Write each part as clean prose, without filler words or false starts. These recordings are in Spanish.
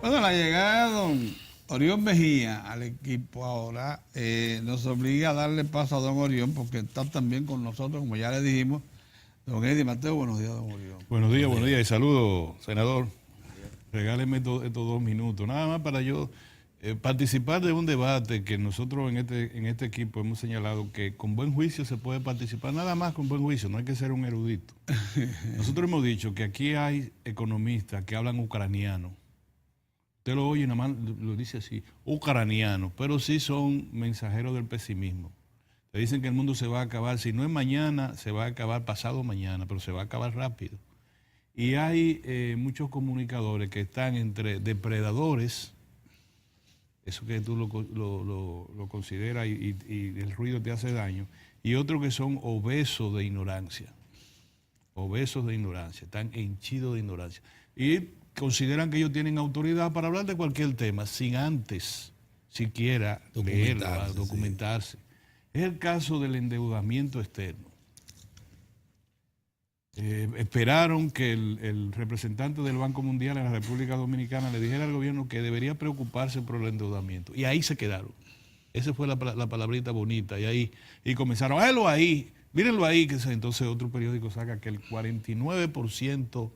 Bueno, la llegada de don Orión Mejía al equipo ahora nos obliga a darle paso a don Orión, porque está también con nosotros, como ya le dijimos, don Eddie Mateo. Buenos días, don Orión. Buenos días y saludos, senador. Regáleme estos 2 minutos, nada más para yo participar de un debate que nosotros en este equipo hemos señalado que con buen juicio se puede participar, nada más con buen juicio, no hay que ser un erudito. Nosotros hemos dicho que aquí hay economistas que hablan ucraniano. Usted lo oye, nada más lo dice así, ucraniano, pero sí son mensajeros del pesimismo. Te dicen que el mundo se va a acabar, si no es mañana, se va a acabar pasado mañana, pero se va a acabar rápido. Y hay muchos comunicadores que están entre depredadores, eso que tú lo consideras y el ruido te hace daño, y otros que son obesos de ignorancia. Obesos de ignorancia, están henchidos de ignorancia. Y consideran que ellos tienen autoridad para hablar de cualquier tema, sin antes siquiera leerlo, documentarse. Sí. Es el caso del endeudamiento externo. Esperaron que el representante del Banco Mundial en la República Dominicana le dijera al gobierno que debería preocuparse por el endeudamiento. Y ahí se quedaron. Esa fue la palabrita bonita. Y comenzaron, háganlo ahí, mírenlo ahí. Entonces otro periódico saca que el 49%,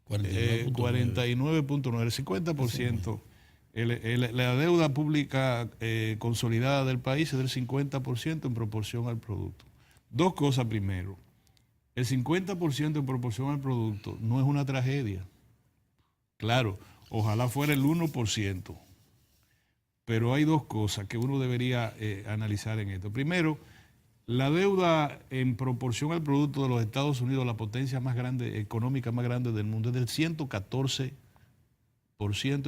49.9, el 50%, la deuda pública consolidada del país es del 50% en proporción al producto. Dos cosas primero. El 50% en proporción al producto no es una tragedia. Claro, ojalá fuera el 1%. Pero hay dos cosas que uno debería analizar en esto. Primero, la deuda en proporción al producto de los Estados Unidos, la potencia más grande, económica más grande del mundo, es del 114%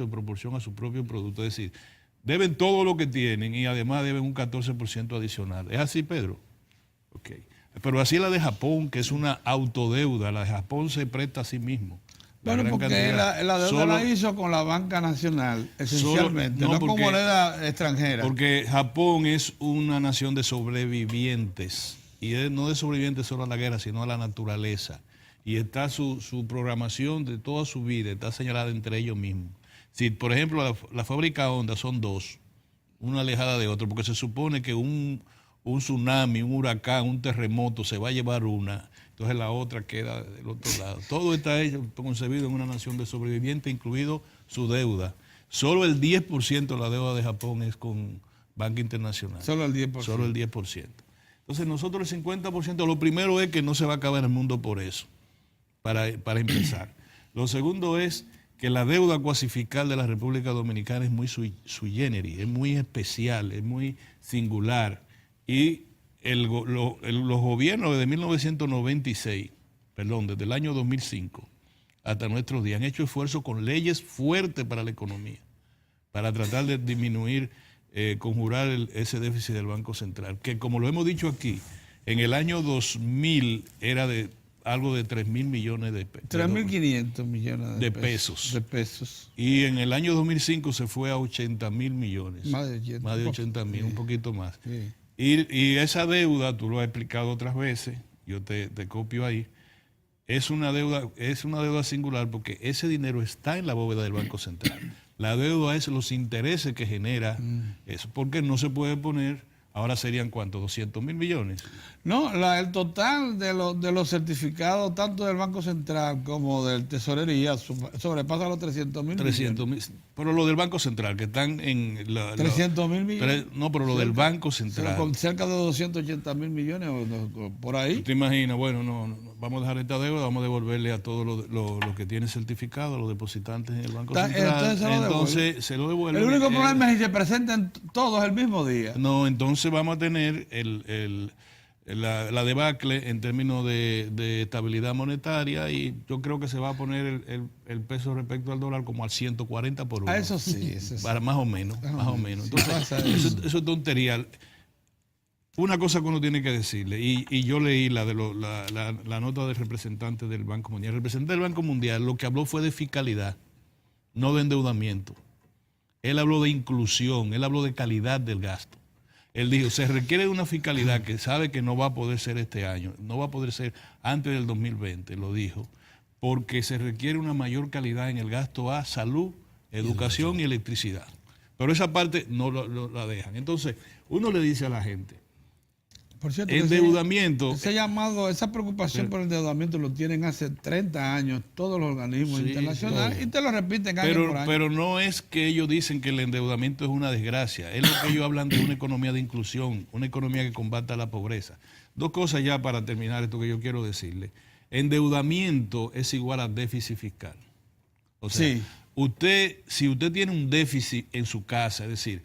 en proporción a su propio producto. Es decir, deben todo lo que tienen y además deben un 14% adicional. ¿Es así, Pedro? Ok. Pero así la de Japón, que es una autodeuda, la de Japón se presta a sí mismo. Bueno, porque la deuda la hizo con la banca nacional, esencialmente, no con moneda extranjera. Porque Japón es una nación de sobrevivientes, y no de sobrevivientes solo a la guerra, sino a la naturaleza. Y está su programación de toda su vida, está señalada entre ellos mismos. Si, por ejemplo, la fábrica Honda son dos, una alejada de otra, porque se supone que un tsunami, un huracán, un terremoto, se va a llevar una, entonces la otra queda del otro lado. Todo está hecho, concebido en una nación de sobrevivientes, incluido su deuda. Solo el 10% de la deuda de Japón es con Banca Internacional. Solo el 10%. Solo el 10%. Entonces nosotros el 50%, lo primero es que no se va a acabar el mundo por eso, para empezar. Lo segundo es que la deuda cuasifical de la República Dominicana es muy sui generis, es muy especial, es muy singular. Y los gobiernos desde 1996, desde el año 2005 hasta nuestros días, han hecho esfuerzos con leyes fuertes para la economía, para tratar de disminuir, conjurar ese déficit del Banco Central, que como lo hemos dicho aquí, en el año 2000 era de algo de 3.000 millones de pesos. 3.500 millones de pesos. De pesos. Y en el año 2005 se fue a 80.000 millones. Más de 80.000, un poquito más. Sí. Y esa deuda, tú lo has explicado otras veces, yo te copio ahí, es una deuda singular porque ese dinero está en la bóveda del Banco Central. La deuda es los intereses que genera eso, porque no se puede poner, ahora serían ¿cuánto? 200.000 millones. No, el total de los certificados, tanto del Banco Central como del Tesorería, sobrepasa los 300.000 millones. Pero lo del Banco Central, que están en... 300.000 millones. No, pero lo del Banco Central. Cerca de 280.000 millones, por ahí. ¿Te imaginas? Bueno, no, vamos a dejar esta deuda, vamos a devolverle a todos los que tienen certificado, los depositantes en el Banco Central. Entonces se lo devuelven. El único problema es si se presentan todos el mismo día. No, entonces vamos a tener la debacle en términos de estabilidad monetaria, y yo creo que se va a poner el peso respecto al dólar como al 140 por 1. Eso sí. Para más o menos. Entonces, eso es tontería. Una cosa que uno tiene que decirle, y yo leí la nota del representante del Banco Mundial. El representante del Banco Mundial lo que habló fue de fiscalidad, no de endeudamiento. Él habló de inclusión, él habló de calidad del gasto. Él dijo, se requiere de una fiscalidad que sabe que no va a poder ser este año, no va a poder ser antes del 2020, lo dijo, porque se requiere una mayor calidad en el gasto a salud, educación y electricidad. Pero esa parte no la dejan. Entonces, uno le dice a la gente, por cierto, endeudamiento. Ese llamado, esa preocupación por el endeudamiento lo tienen hace 30 años todos los organismos internacionales y te lo repiten año por año. Pero no es que ellos dicen que el endeudamiento es una desgracia, es lo que ellos hablan de una economía de inclusión, una economía que combata la pobreza. Dos cosas ya para terminar esto que yo quiero decirle. Endeudamiento es igual a déficit fiscal. O sea, si usted tiene un déficit en su casa, es decir,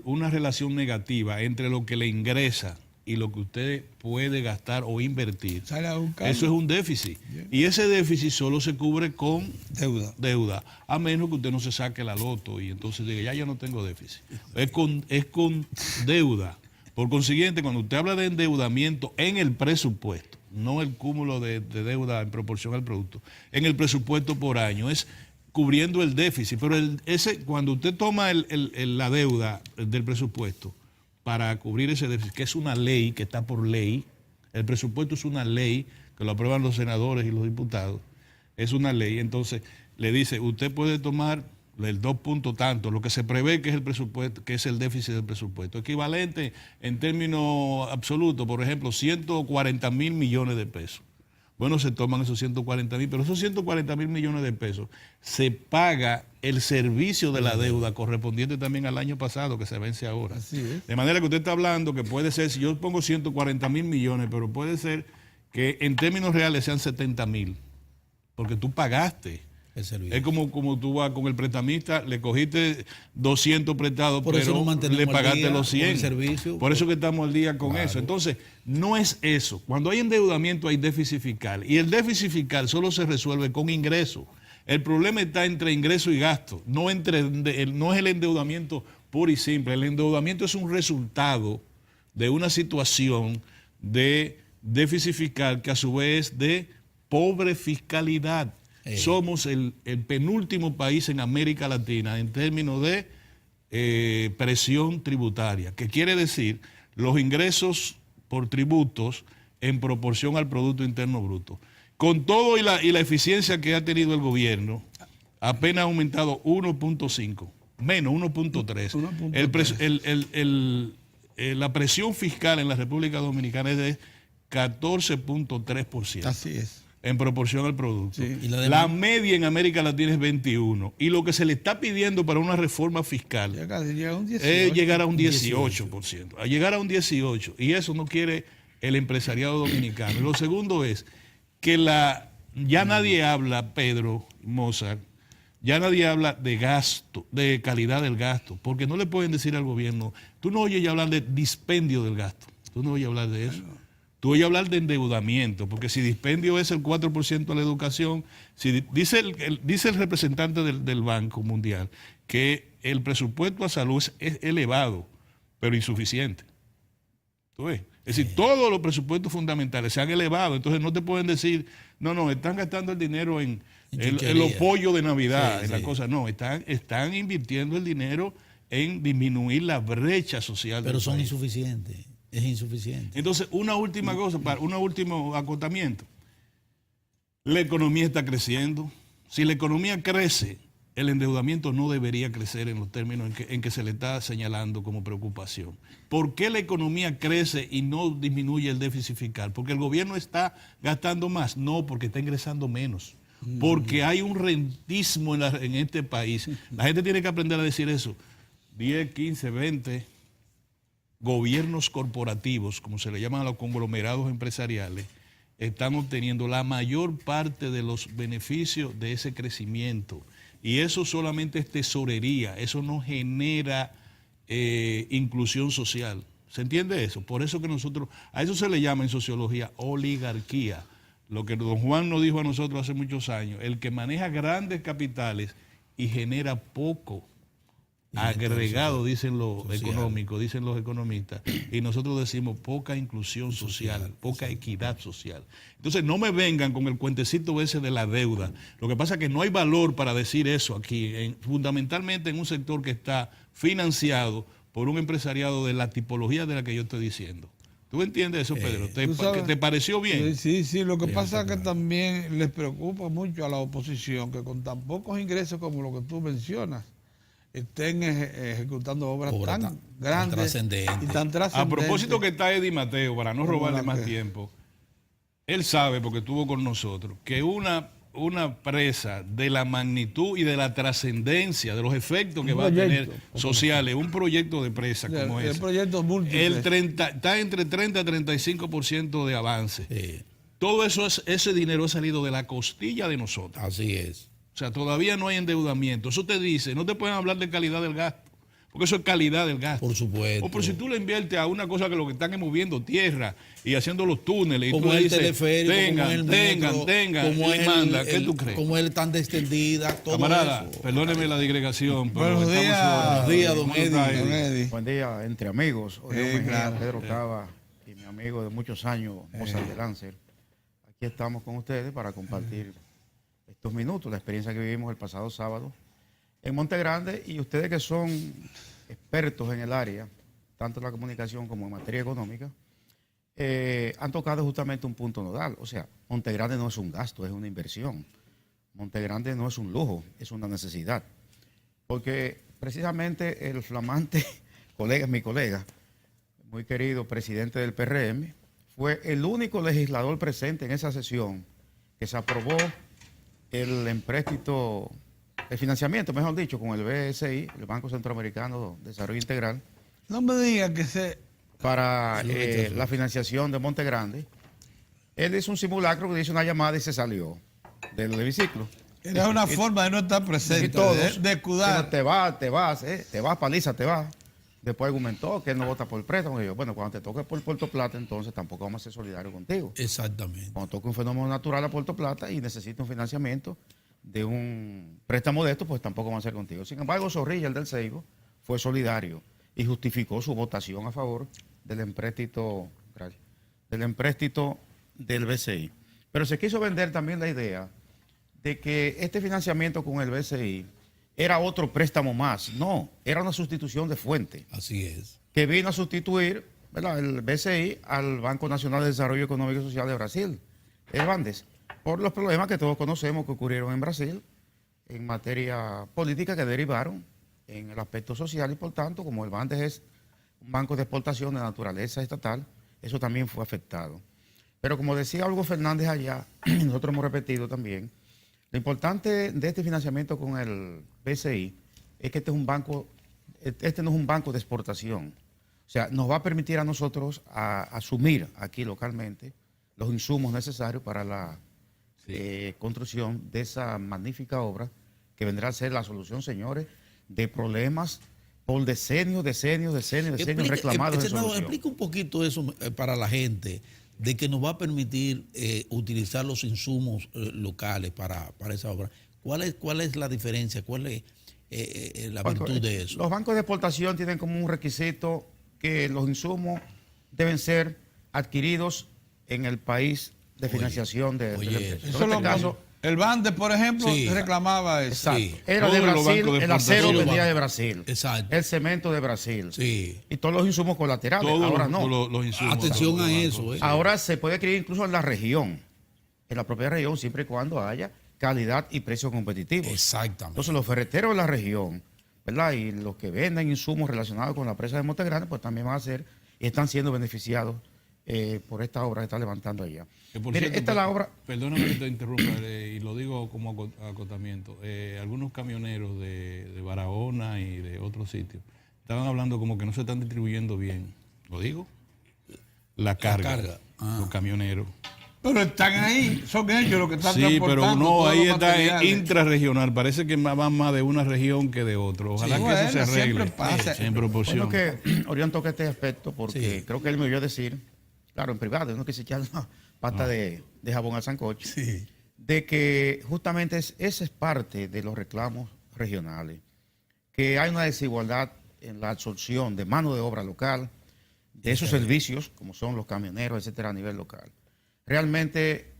una relación negativa entre lo que le ingresa y lo que usted puede gastar o invertir, eso es un déficit. Y ese déficit solo se cubre con deuda, a menos que usted no se saque la loto y entonces diga, ya yo no tengo déficit. Es con deuda. Por consiguiente, cuando usted habla de endeudamiento en el presupuesto, no el cúmulo de deuda en proporción al producto, en el presupuesto por año, es cubriendo el déficit. Pero cuando usted toma la deuda del presupuesto, para cubrir ese déficit, que es una ley, que está por ley. El presupuesto es una ley que lo aprueban los senadores y los diputados. Es una ley. Entonces, le dice, usted puede tomar el 2 puntos tanto, lo que se prevé que es el presupuesto, que es el déficit del presupuesto. Equivalente en términos absolutos, por ejemplo, 140 mil millones de pesos. Bueno, se toman esos 140 mil, pero esos 140 mil millones de pesos se paga el servicio de la deuda correspondiente también al año pasado, que se vence ahora. Así es. De manera que usted está hablando que puede ser, si yo pongo 140 mil millones, pero puede ser que en términos reales sean 70 mil, porque tú pagaste. Es como tú vas con el prestamista, le cogiste 200 prestados, pero le pagaste los 100. Por eso que estamos al día con eso. Entonces, no es eso. Cuando hay endeudamiento hay déficit fiscal. Y el déficit fiscal solo se resuelve con ingresos. El problema está entre ingreso y gasto. No es el endeudamiento puro y simple. El endeudamiento es un resultado de una situación de déficit fiscal que a su vez es de pobre fiscalidad. Somos el penúltimo país en América Latina en términos de presión tributaria, que quiere decir los ingresos por tributos en proporción al Producto Interno Bruto. Con todo y la eficiencia que ha tenido el gobierno, apenas ha aumentado 1.5, menos 1.3. La presión fiscal en la República Dominicana es de 14.3%. Así es. En proporción al producto. Sí. La media en América Latina es 21. Y lo que se le está pidiendo para una reforma fiscal es llegar a un 18%. A llegar a un 18%. Y eso no quiere el empresariado dominicano. Y lo segundo es que ya nadie habla, Pedro Mozart, ya nadie habla de gasto, de calidad del gasto, porque no le pueden decir al gobierno, tú no oyes ya hablar de dispendio del gasto, tú no oyes hablar de eso. Tú oyes hablar de endeudamiento, porque si dispendio es el 4% de la educación, dice el representante del Banco Mundial que el presupuesto a salud es elevado, pero insuficiente. ¿Tú ves? Es decir, todos los presupuestos fundamentales se han elevado, entonces no te pueden decir, no, están gastando el dinero en los pollos de Navidad, en la cosa. No, están invirtiendo el dinero en disminuir la brecha social. Pero son insuficientes. Es insuficiente. Entonces, una última cosa, un último acotamiento. La economía está creciendo. Si la economía crece, el endeudamiento no debería crecer en los términos en que se le está señalando como preocupación. ¿Por qué la economía crece y no disminuye el déficit fiscal? ¿Porque el gobierno está gastando más? No, porque está ingresando menos. Porque hay un rentismo en este país. La gente tiene que aprender a decir eso. 10, 15, 20... gobiernos corporativos, como se le llaman a los conglomerados empresariales, están obteniendo la mayor parte de los beneficios de ese crecimiento. Y eso solamente es tesorería, eso no genera inclusión social. ¿Se entiende eso? Por eso que a eso se le llama en sociología oligarquía. Lo que don Juan nos dijo a nosotros hace muchos años, el que maneja grandes capitales y genera poco agregado, dicen los económicos, dicen los economistas, y nosotros decimos poca inclusión social, poca equidad social. Entonces no me vengan con el cuentecito ese de la deuda. Lo que pasa es que no hay valor para decir eso aquí, fundamentalmente en un sector que está financiado por un empresariado de la tipología de la que yo estoy diciendo. ¿Tú entiendes eso, Pedro? ¿Tú sabes? ¿Te pareció bien? Sí, lo que pasa es que también les preocupa mucho a la oposición que con tan pocos ingresos como lo que tú mencionas, estén ejecutando obras tan grandes y tan trascendentes. A propósito que está Eddie Mateo, para no robarle más tiempo, él sabe, porque estuvo con nosotros, que una presa de la magnitud y de la trascendencia, de los efectos que va a tener sociales, un proyecto de presa como ese, está entre 30 y 35% de avance. Sí. Todo eso, ese dinero ha salido de la costilla de nosotros. Así es. O sea, todavía no hay endeudamiento. Eso te dice, no te pueden hablar de calidad del gasto, porque eso es calidad del gasto. Por supuesto. O por si tú le inviertes a una cosa que lo que están es moviendo tierra y haciendo los túneles. Como y tú el dices, teleférico, tengan, como y manda. ¿Qué tú crees? Como él tan extendida, todo Camarada, eso. perdóneme la digregación. Buenos días, don Eddie. Buen día, entre amigos. Orión Mejía, claro. Pedro Cava y mi amigo de muchos años, Mozart de Lancer. Aquí estamos con ustedes para compartir estos minutos, la experiencia que vivimos el pasado sábado en Monte Grande, y ustedes que son expertos en el área, tanto en la comunicación como en materia económica, han tocado justamente un punto nodal. O sea, Monte Grande no es un gasto, es una inversión. Monte Grande no es un lujo, es una necesidad. Porque precisamente el flamante mi colega, muy querido presidente del PRM, fue el único legislador presente en esa sesión que se aprobó el empréstito, el financiamiento, mejor dicho, con el BSI, el Banco Centroamericano de Desarrollo Integral. No me digas que para la financiación de Monte Grande. Él hizo un simulacro que hizo una llamada y se salió del hemiciclo. era una forma de no estar presente, Y todos, de escudar. te vas, paliza, te vas. Después argumentó que él no vota por el préstamo. Y yo, bueno, cuando te toque por Puerto Plata, entonces tampoco vamos a ser solidarios contigo. Exactamente. Cuando toque un fenómeno natural a Puerto Plata y necesita un financiamiento de un préstamo de esto, pues tampoco vamos a ser contigo. Sin embargo, Zorrilla, el del Seibo, fue solidario y justificó su votación a favor del empréstito, del BCI. Pero se quiso vender también la idea de que este financiamiento con el BCI era otro préstamo más. No, era una sustitución de fuente. Así es. Que vino a sustituir, ¿verdad?, el BCI al Banco Nacional de Desarrollo Económico y Social de Brasil, el BANDES, por los problemas que todos conocemos que ocurrieron en Brasil en materia política que derivaron en el aspecto social, y por tanto, como el BANDES es un banco de exportación de naturaleza estatal, eso también fue afectado. Pero como decía Hugo Fernández allá, nosotros hemos repetido también, lo importante de este financiamiento con el BCI es que este no es un banco de exportación. O sea, nos va a permitir a nosotros asumir aquí localmente los insumos necesarios para la construcción de esa magnífica obra que vendrá a ser la solución, señores, de problemas por decenios reclamados de solución. Explica un poquito eso para la gente, de que nos va a permitir utilizar los insumos locales para esa obra. ¿Cuál es la diferencia? ¿Cuál es la virtud de eso? Los bancos de exportación tienen como un requisito que los insumos deben ser adquiridos en el país de financiación de la empresa. Eso En este caso, el Bande, por ejemplo, reclamaba eso. exacto. Sí. Era de Todos los Brasil, bancos de el acero exportación. venía de Brasil, Exacto. el cemento de Brasil, Sí. y todos los insumos colaterales. Todos Ahora no. los insumos. Atención a eso. Ahora se puede adquirir incluso en la región, en la propia región, siempre y cuando haya calidad y precios competitivos. Exactamente. Entonces los ferreteros de la región, ¿verdad?, y los que venden insumos relacionados con la presa de Monte Grande, pues también van a ser y están siendo beneficiados por esta obra que está levantando allá. Que por Mire, cierto, esta es la obra. Perdóname que te interrumpa, y lo digo como acotamiento. Algunos camioneros de Barahona y de otros sitios estaban hablando como que no se están distribuyendo bien. ¿Lo digo? La carga. Los camioneros. Pero están ahí, son ellos los que están Sí, transportando. pero no, todos ahí los está materiales. intrarregional. Parece que van más de una región que de otra. Ojalá Sí, que eso se bueno, siempre arregle pasa. en proporción. Bueno, que Orión toca este aspecto porque Sí. creo que él me oyó decir, claro, en privado, uno que se echa una pata de jabón al sancocho, Sí. de que justamente esa es parte de los reclamos regionales, que hay una desigualdad en la absorción de mano de obra local, de esos servicios, como son los camioneros, etcétera, a nivel local. Realmente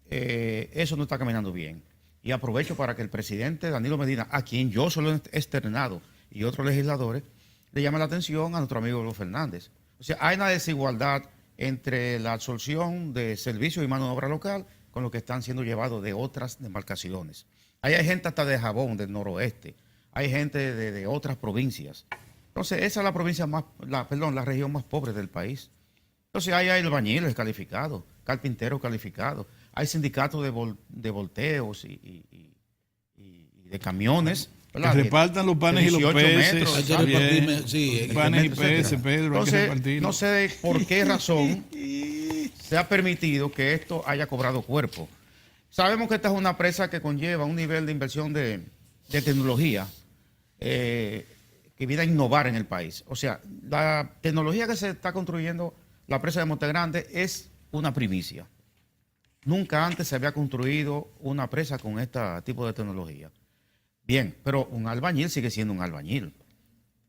eso no está caminando bien. Y aprovecho para que el presidente Danilo Medina, a quien yo solo he externado, y otros legisladores, le llame la atención a nuestro amigo Hugo Fernández. O sea, hay una desigualdad entre la absorción de servicios y mano de obra local con lo que están siendo llevados de otras demarcaciones. Ahí hay gente hasta de Jabón, del noroeste, hay gente de otras provincias. Entonces, esa es la provincia la región más pobre del país. Entonces, ahí hay albañiles calificados, carpinteros calificados, hay sindicatos de volteos y de camiones. Que ¿verdad? repartan los panes y los 18 peces. metros, Hay que Está bien. repartirme, sí, Panes y etcétera. peces, Pedro, hay que Entonces, repartirlo. no sé por qué razón se ha permitido que esto haya cobrado cuerpo. Sabemos que esta es una presa que conlleva un nivel de inversión de tecnología que viene a innovar en el país. O sea, la tecnología que se está construyendo la presa de Montegrande es una primicia. Nunca antes se había construido una presa con este tipo de tecnología. Bien, pero un albañil sigue siendo un albañil,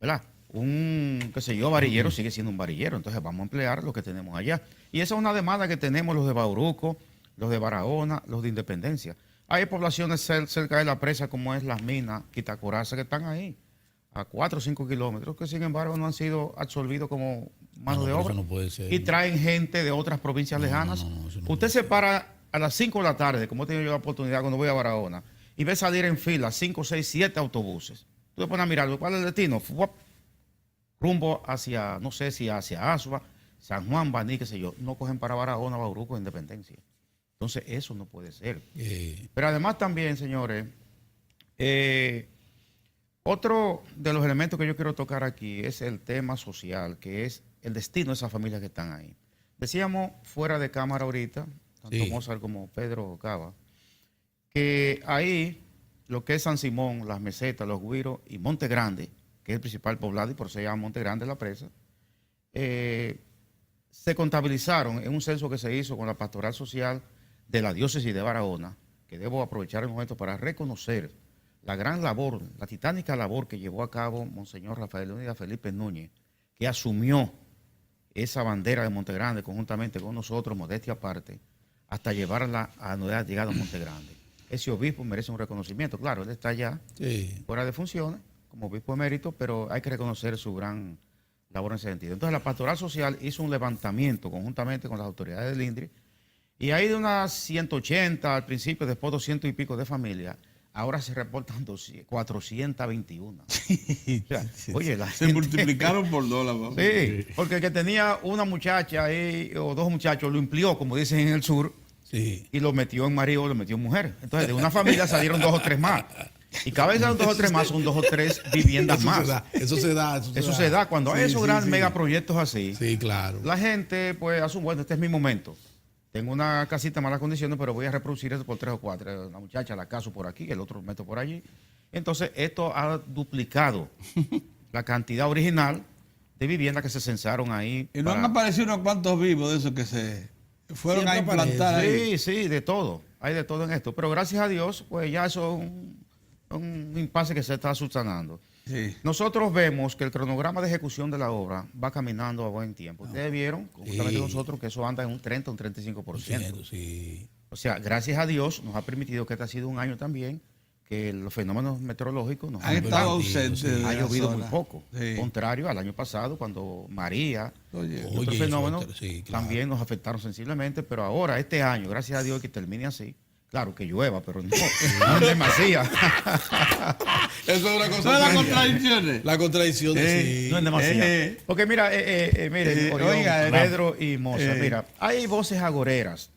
¿verdad? Un, qué sé yo, varillero sigue siendo un varillero. Entonces vamos a emplear lo que tenemos allá. Y esa es una demanda que tenemos los de Bauruco, los de Barahona, los de Independencia. Hay poblaciones cerca de la presa como es Las Minas, Quitacoraza, que están ahí a 4 o 5 kilómetros, que sin embargo no han sido absorbidos como mano de pero obra. eso no puede ser. Y traen gente de otras provincias lejanas. no, eso no Usted se para a las 5 de la tarde, como he tenido yo la oportunidad cuando voy a Barahona, y ve salir en fila 5, 6, 7 autobuses. Tú te pones a mirar, ¿cuál es el destino? ¡Fuap! Rumbo hacia, no sé si hacia Asua, San Juan, Baní, qué sé yo. No cogen para Barahona, Bauruco, Independencia. Entonces, eso no puede ser. Pero además también, señores, otro de los elementos que yo quiero tocar aquí es el tema social, que es el destino de esas familias que están ahí. Decíamos fuera de cámara ahorita, tanto Sí. Mozart como Pedro Cava, que ahí lo que es San Simón, Las Mesetas, Los Guiros y Monte Grande, que es el principal poblado y por eso se llama Monte Grande la presa, se contabilizaron en un censo que se hizo con la pastoral social de la diócesis de Barahona, que debo aprovechar el momento para reconocer la gran labor, la titánica labor que llevó a cabo Monseñor Rafael Leónidas Felipe Núñez, que asumió esa bandera de Monte Grande conjuntamente con nosotros, modestia aparte, hasta llevarla a donde ha llegado a Monte Grande. Ese obispo merece un reconocimiento. Claro, él está ya Sí. fuera de funciones como obispo emérito, pero hay que reconocer su gran labor en ese sentido. Entonces, la pastoral social hizo un levantamiento conjuntamente con las autoridades del INDRI, y hay de unas 180 al principio, después 200 y pico de familias, ahora se reportan 421. O sea, oye, la Se gente- multiplicaron por dólar. ¿no? Sí, porque el que tenía una muchacha ahí, o dos muchachos, lo empleó, como dicen en el sur, Sí. y lo metió en marido, lo metió en mujer. Entonces, de una familia salieron 2 o 3 más. Y cada vez son 2 o 3 más, son 2 o 3 viviendas Eso más. se da, eso se da. Eso se da. Cuando hay Sí, esos sí, grandes sí. megaproyectos así, Sí, claro. la gente pues asume, bueno, este es mi momento. Tengo una casita en malas condiciones, pero voy a reproducir eso por 3 o 4. Una muchacha la caso por aquí, el otro lo meto por allí. Entonces, esto ha duplicado la cantidad original de viviendas que se censaron ahí. Y no han para- aparecido unos cuantos vivos de esos que se fueron a Siempre implantar ahí. Sí, sí, de todo. Hay de todo en esto. Pero gracias a Dios, pues ya eso es un impasse que se está subsanando. Sí. Nosotros vemos que el cronograma de ejecución de la obra va caminando a buen tiempo. Ustedes vieron, justamente Sí. nosotros, que eso anda en un 30, un 35%. Sí. O sea, gracias a Dios nos ha permitido que este ha sido un año también que los fenómenos meteorológicos nos Han han estado permitido, ausentes. sí. de ha la llovido zona. muy poco. Sí. Contrario al año pasado, cuando María Oye, y Oye, otros eso fenómenos sí, claro. también nos afectaron sensiblemente, pero ahora, este año, gracias a Dios que termine así, claro que llueva, pero no es demasiado. Eso es una cosa. ¿Son las seria. contradicciones? La contradicción de sí. No es demasiado. Porque mira, miren, Orión, oiga, Pedro y Moza, eh. mira, hay voces agoreras,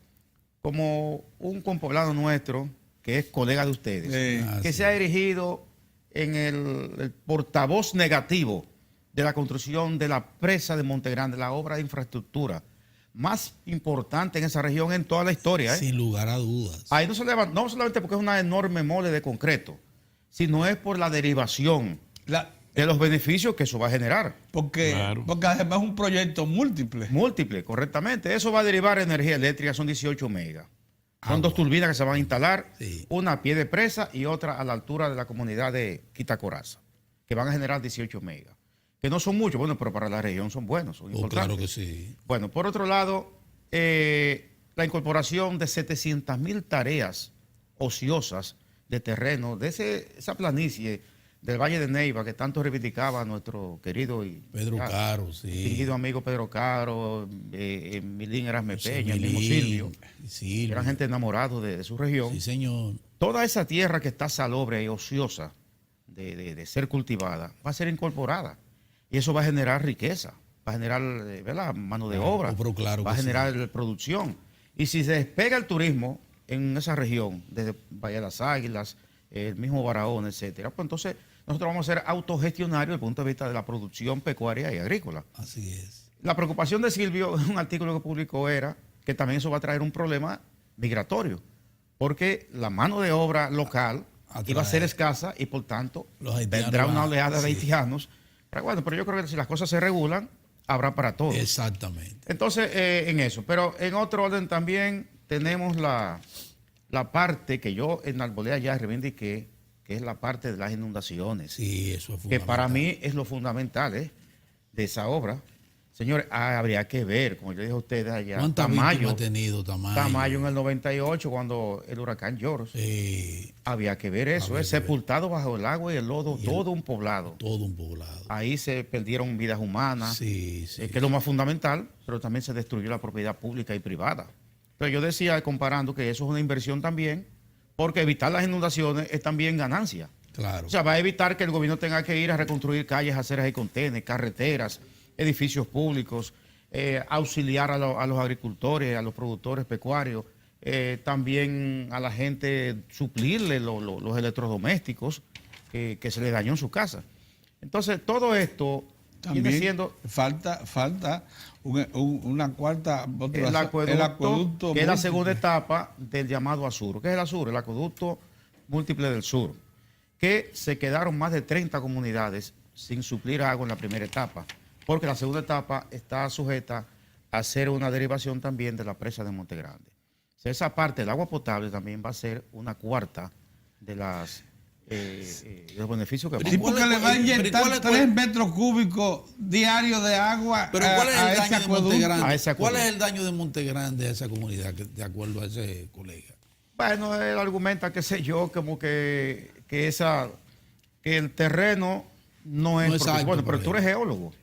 como un compoblano nuestro, que es colega de ustedes, Sí. Ah, que sí. se ha erigido en el portavoz negativo de la construcción de la presa de Montegrande, la obra de infraestructura más importante en esa región en toda la historia. Sin lugar a dudas. Ahí no se levanta, no solamente porque es una enorme mole de concreto, sino es por la derivación de los beneficios que eso va a generar. Porque, Claro. porque además es un proyecto múltiple. Múltiple, correctamente. Eso va a derivar energía eléctrica, son 18 megas. Son 2 turbinas que se van a instalar, Sí. una a pie de presa y otra a la altura de la comunidad de Quitacoraza, que van a generar 18 megas. Que no son muchos, bueno, pero para la región son buenos, son Oh, importantes. claro que sí. Bueno, por otro lado, la incorporación de 700.000 tareas ociosas de terreno, de esa planicie del Valle de Neiva, que tanto reivindicaba nuestro querido y Pedro Caro, sí. distinguido amigo Pedro Caro, Milín Erasme José Peña, el mismo Milín, Silvio, eran gente enamorada de su región. Sí, señor. Toda esa tierra que está salobre y ociosa de ser cultivada va a ser incorporada. Y eso va a generar riqueza, va a generar ¿verdad? Mano de obra, pero claro va a que generar producción. Y si se despega el turismo en esa región, desde Valle de las Águilas, el mismo Barahona, etcétera, pues entonces nosotros vamos a ser autogestionarios desde el punto de vista de la producción pecuaria y agrícola. Así es. La preocupación de Silvio, en un artículo que publicó, era que también eso va a traer un problema migratorio, porque la mano de obra local iba a ser escasa y por tanto Los haitianos vendrá una van, oleada de sí. haitianos. Pero bueno, pero yo creo que si las cosas se regulan, habrá para todos. Exactamente. Entonces, en eso. Pero en otro orden también tenemos la parte que yo en Arboleda ya reivindiqué, que es la parte de las inundaciones. Sí, eso es Que fundamental. para mí es lo fundamental de esa obra. Señores, habría que ver, como yo dije a ustedes allá, ¿Cuántas víctimas Tamayo, ha tenido Tamayo? Tamayo en el 98, cuando el huracán Yoros. Había que ver eso, Habría que sepultado bajo el agua y el lodo, todo un poblado. Todo un poblado. Ahí se perdieron vidas humanas, Sí, sí. que es lo más fundamental, pero también se destruyó la propiedad pública y privada. Pero yo decía, comparando, que eso es una inversión también, porque evitar las inundaciones es también ganancia. Claro. O sea, va a evitar que el gobierno tenga que ir a reconstruir calles, aceras y contenes, carreteras, edificios públicos, auxiliar a los agricultores, a los productores pecuarios, también a la gente suplirle los electrodomésticos que se les dañó en su casa. Entonces, todo esto También viene siendo falta una cuarta el acueducto, que es la múltiple. segunda etapa del llamado Azur. ¿Qué es el Azur? El acueducto múltiple del sur, que se quedaron más de 30 comunidades sin suplir agua en la primera etapa, porque la segunda etapa está sujeta a hacer una derivación también de la presa de Monte Grande. O sea, esa parte del agua potable también va a ser una cuarta de los beneficios que Sí, va a porque le va a inyectar 3 metros cúbicos diarios de agua Pero ¿cuál es a el ese daño de Monte acueducto. Grande? A ese ¿Cuál es acueducto. el daño de Monte Grande a esa comunidad, de acuerdo a ese colega? Bueno, él argumenta, qué sé yo, como que el terreno no es... No es propicio. apto Bueno, para pero tú eres geólogo.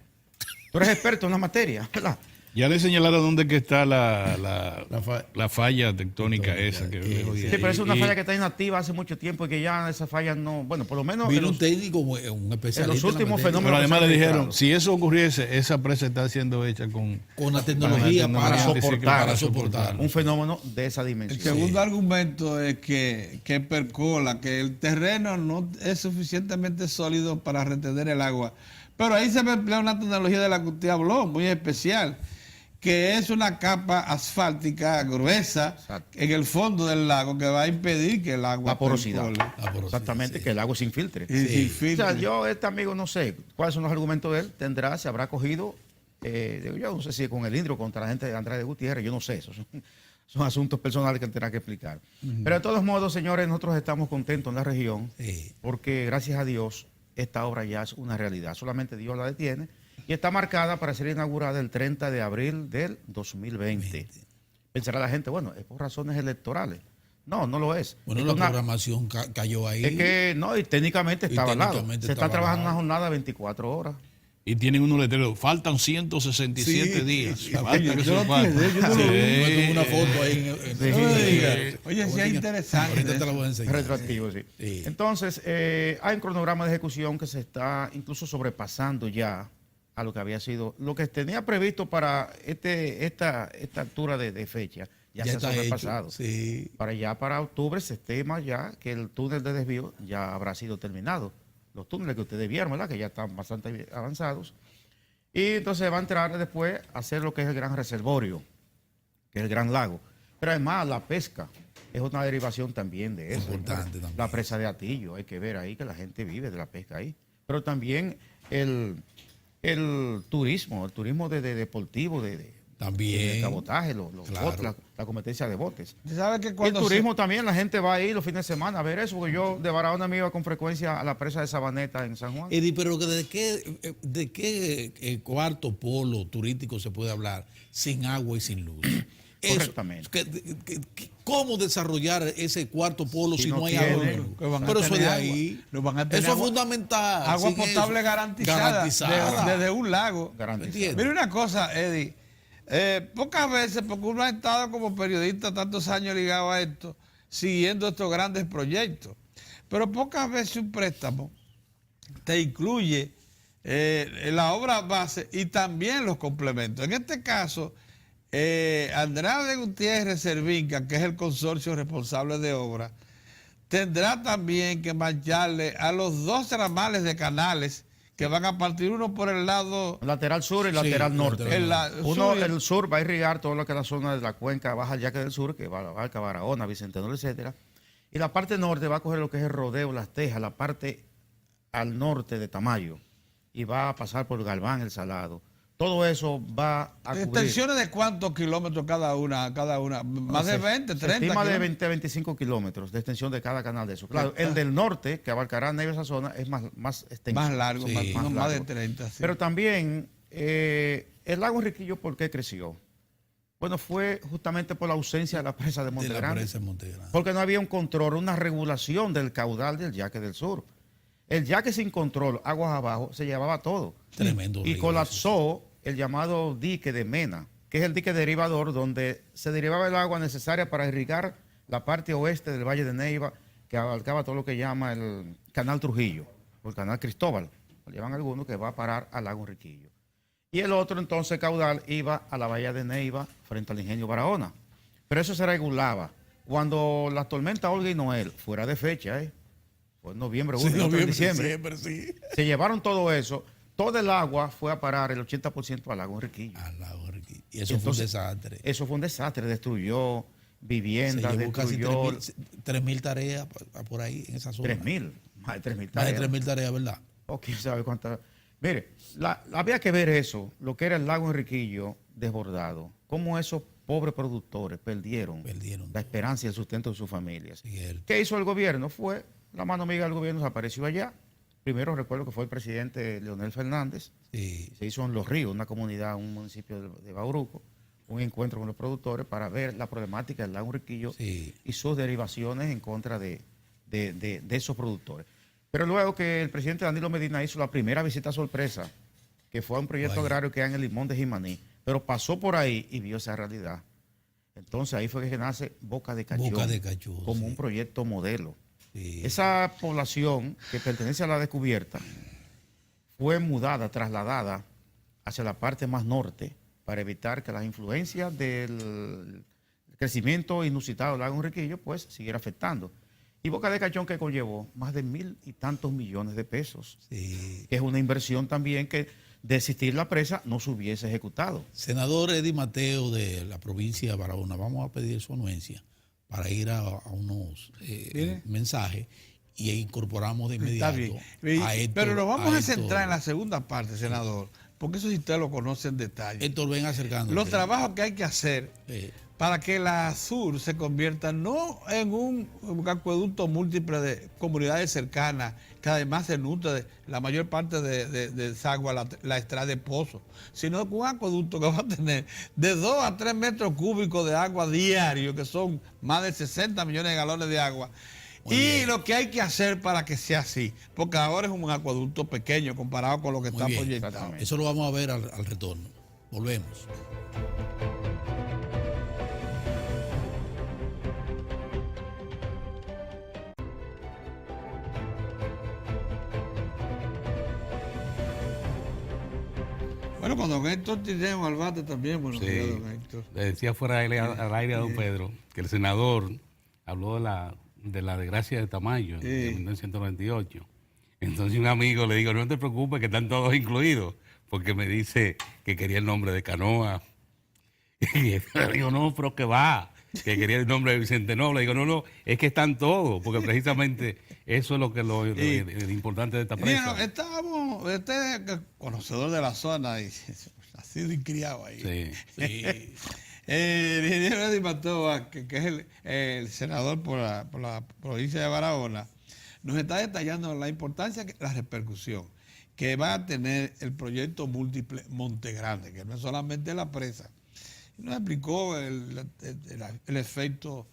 Tú eres experto en la materia, ¿verdad? Ya le señalaron dónde que está la falla tectónica esa. Que Sí, Sí, pero es una falla que está inactiva hace mucho tiempo y que ya esa falla no... Bueno, por lo menos Vino un técnico, un especialista. en los últimos la materia, fenómenos- Pero además le dijeron, Claro. si eso ocurriese, esa presa está siendo hecha con... con la tecnología Para para soportar. soportar. un fenómeno de esa El dimensión. segundo argumento es que percola, que el terreno no es suficientemente sólido para retener el agua. Pero ahí se emplea una tecnología de la que usted habló, muy especial, que es una capa asfáltica gruesa Exacto. en el fondo del lago que va a impedir que el agua La porosidad. percole La porosidad, Exactamente, sí. que el agua se infiltre. y se O infiltre. sea, yo, este amigo, no sé cuáles son los argumentos de él, se habrá cogido, digo, yo no sé si con el Indro contra la gente de Andrade Gutiérrez, yo no sé, esos son asuntos personales que él tendrá que explicar. Pero de todos modos, señores, nosotros estamos contentos en la región, Sí. porque gracias a Dios, esta obra ya es una realidad, solamente Dios la detiene, y está marcada para ser inaugurada el 30 de abril del 2020. Pensará la gente, bueno, es por razones electorales. No, no lo es. Bueno, Es la una- programación cayó ahí. es que no, y técnicamente Y está avalado. técnicamente Se está está trabajando una avalado. jornada de 24 horas. Y tienen unos letreros, faltan 167 Sí, días. sí, Falta oye, que yo se lo falta. tiene, yo no lo vi. Yo tengo una foto ahí. Oye, sí es interesante. Ahorita te la voy a enseñar. Retroactivo, sí. Sí. Entonces, hay un cronograma de ejecución que se está incluso sobrepasando ya a lo que había sido, lo que tenía previsto para esta altura de fecha, ya se ha está sobrepasado. hecho. Sí. Para octubre se estima ya que el túnel de desvío ya habrá sido terminado. Los túneles que ustedes vieron, ¿verdad? Que ya están bastante avanzados. Y entonces va a entrar después a hacer lo que es el gran reservorio, que es el gran lago. Pero además la pesca es una derivación también de eso. Importante también. La presa de Atillo, hay que ver ahí que la gente vive de la pesca ahí. Pero también el turismo de deportivo, de También. cabotaje, los Claro. botes, la competencia de botes. Usted sabe que Y el cuando turismo también, la gente va ahí los fines de semana a ver eso, porque yo de Barahona me iba con frecuencia a la presa de Sabaneta en San Juan. Eddie, pero ¿de qué cuarto polo turístico se puede hablar sin agua y sin luz? Eso, Correctamente. ¿Cómo desarrollar ese cuarto polo si, Si no no hay tiene, agua? que van a Pero eso tener de agua. ahí, No van a tener eso es agua. fundamental. Agua sin potable eso, garantizada, desde un lago. Garantizado. ¿Entiendes? Mira una cosa, Eddie. Pocas veces, porque uno ha estado como periodista tantos años ligado a esto, siguiendo estos grandes proyectos, pero pocas veces un préstamo te incluye la obra base y también los complementos. En este caso, Andrade Gutiérrez Servinca, que es el consorcio responsable de obra, tendrá también que marcharle a los 2 ramales de canales que van a partir, uno por el lado Lateral sur y Sí, lateral norte. lateral Uno, sur. el sur va a irrigar todo lo que es la zona de la cuenca baja al Yaque del Sur, que va a Barca, Barahona, Bicentenario, etcétera. Y la parte norte va a coger lo que es el Rodeo, Las Tejas, la parte al norte de Tamayo. Y va a pasar por Galván, El Salado. Todo eso va a cubrir. extensiones de cuántos kilómetros cada una, más de 20, Se 30 estima de kilómetros. 20 a 25 kilómetros de extensión de cada canal de eso. Claro, el del norte, que abarcará Neiva esa zona, es más extenso. Más largo, Sí, más de largo. 30. Sí. Pero también el lago Enriquillo, ¿por qué creció? Bueno, fue justamente por la ausencia de la presa de de Monte la Grande. presa de Montegrande. Porque no había un control, una regulación del caudal del Yaque del Sur. El Yaque sin control, aguas abajo, se llevaba todo. Tremendo Y río colapsó el llamado dique de Mena, que es el dique derivador donde se derivaba el agua necesaria para irrigar la parte oeste del Valle de Neiva, que abarcaba todo lo que llama el Canal Trujillo, o el Canal Cristóbal, lo llevan algunos, que va a parar al lago Enriquillo. Y el otro entonces caudal iba a la bahía de Neiva frente al ingenio Barahona. Pero eso se regulaba. Cuando la tormenta Olga y Noel, fuera de fecha, fue en noviembre 1 Sí, y otro en noviembre, diciembre, sí. se llevaron todo eso, todo el agua fue a parar el 80% al lago Enriquillo. Al lago Enriquillo. Y eso Entonces, fue un desastre. Eso fue un desastre, destruyó Se viviendas, llevó casi destruyó 3.000 tareas por ahí en esa zona. 3.000, más de 3.000 Más de tareas. 3.000 tareas, ¿verdad? O quién sabe cuántas. Mire, había que ver eso, lo que era el lago Enriquillo desbordado, cómo esos pobres productores perdieron la esperanza y el sustento de sus familias. Cierto. ¿Qué hizo el gobierno? Fue la mano amiga del gobierno, se apareció allá. Primero recuerdo que fue el presidente Leonel Fernández, Sí. se hizo en Los Ríos, una comunidad, un municipio de Bauruco, un encuentro con los productores para ver la problemática del lago Enriquillo Sí. y sus derivaciones en contra de esos productores. Pero luego que el presidente Danilo Medina hizo la primera visita sorpresa, que fue a un proyecto Vaya. agrario que hay en el Limón de Jimaní, pero pasó por ahí y vio esa realidad. Entonces ahí fue que nace Boca de Cachón, Boca de Cachón, como sí. un proyecto modelo. Sí. Esa población que pertenece a la descubierta fue mudada, trasladada hacia la parte más norte para evitar que las influencias del crecimiento inusitado del lago Enriquillo pues siguiera afectando. Y Boca de Cachón que conllevó más de 1.000 y tantos millones de pesos, Sí. que es una inversión también que de existir la presa no se hubiese ejecutado. Senador Eddie Mateo de la provincia de Barahona, vamos a pedir su anuencia para ir a unos mensajes y incorporamos de Está inmediato bien. a Héctor. Pero nos vamos a Héctor. centrar en la segunda parte, senador, porque eso sí usted lo conoce en detalle. Héctor, ven acercándote. Los trabajos que hay que hacer para que la Sur se convierta no en un acueducto múltiple de comunidades cercanas, que además se nutre de la mayor parte de desagua, la extrae de pozo, sino que un acueducto que va a tener de 2 a 3 metros cúbicos de agua diario, que son más de 60 millones de galones de agua. Muy Y bien. lo que hay que hacer para que sea así, porque ahora es un acueducto pequeño comparado con lo que Muy está bien. proyectado. Exactamente. Eso lo vamos a ver al retorno. Volvemos. Bueno, con don Héctor Tineo Albate también, buenos días, Sí, don Héctor. le decía fuera al aire a don Pedro que el senador habló de la desgracia de Tamayo en 1998. Entonces un amigo le digo, no te preocupes que están todos incluidos, porque me dice que quería el nombre de Canoa. Y yo le digo, no, pero que va, que quería el nombre de Vicente Noble. Digo, no, es que están todos, porque precisamente eso es lo lo importante de esta Miren, presa. estábamos, usted es conocedor de la zona y nacido y criado ahí. Sí. Sí. El ingeniero Eddie Mateo Vázquez, que es el senador por la provincia de Barahona, nos está detallando la importancia, la repercusión que va a tener el proyecto múltiple Monte Grande, que no es solamente la presa, nos explicó el efecto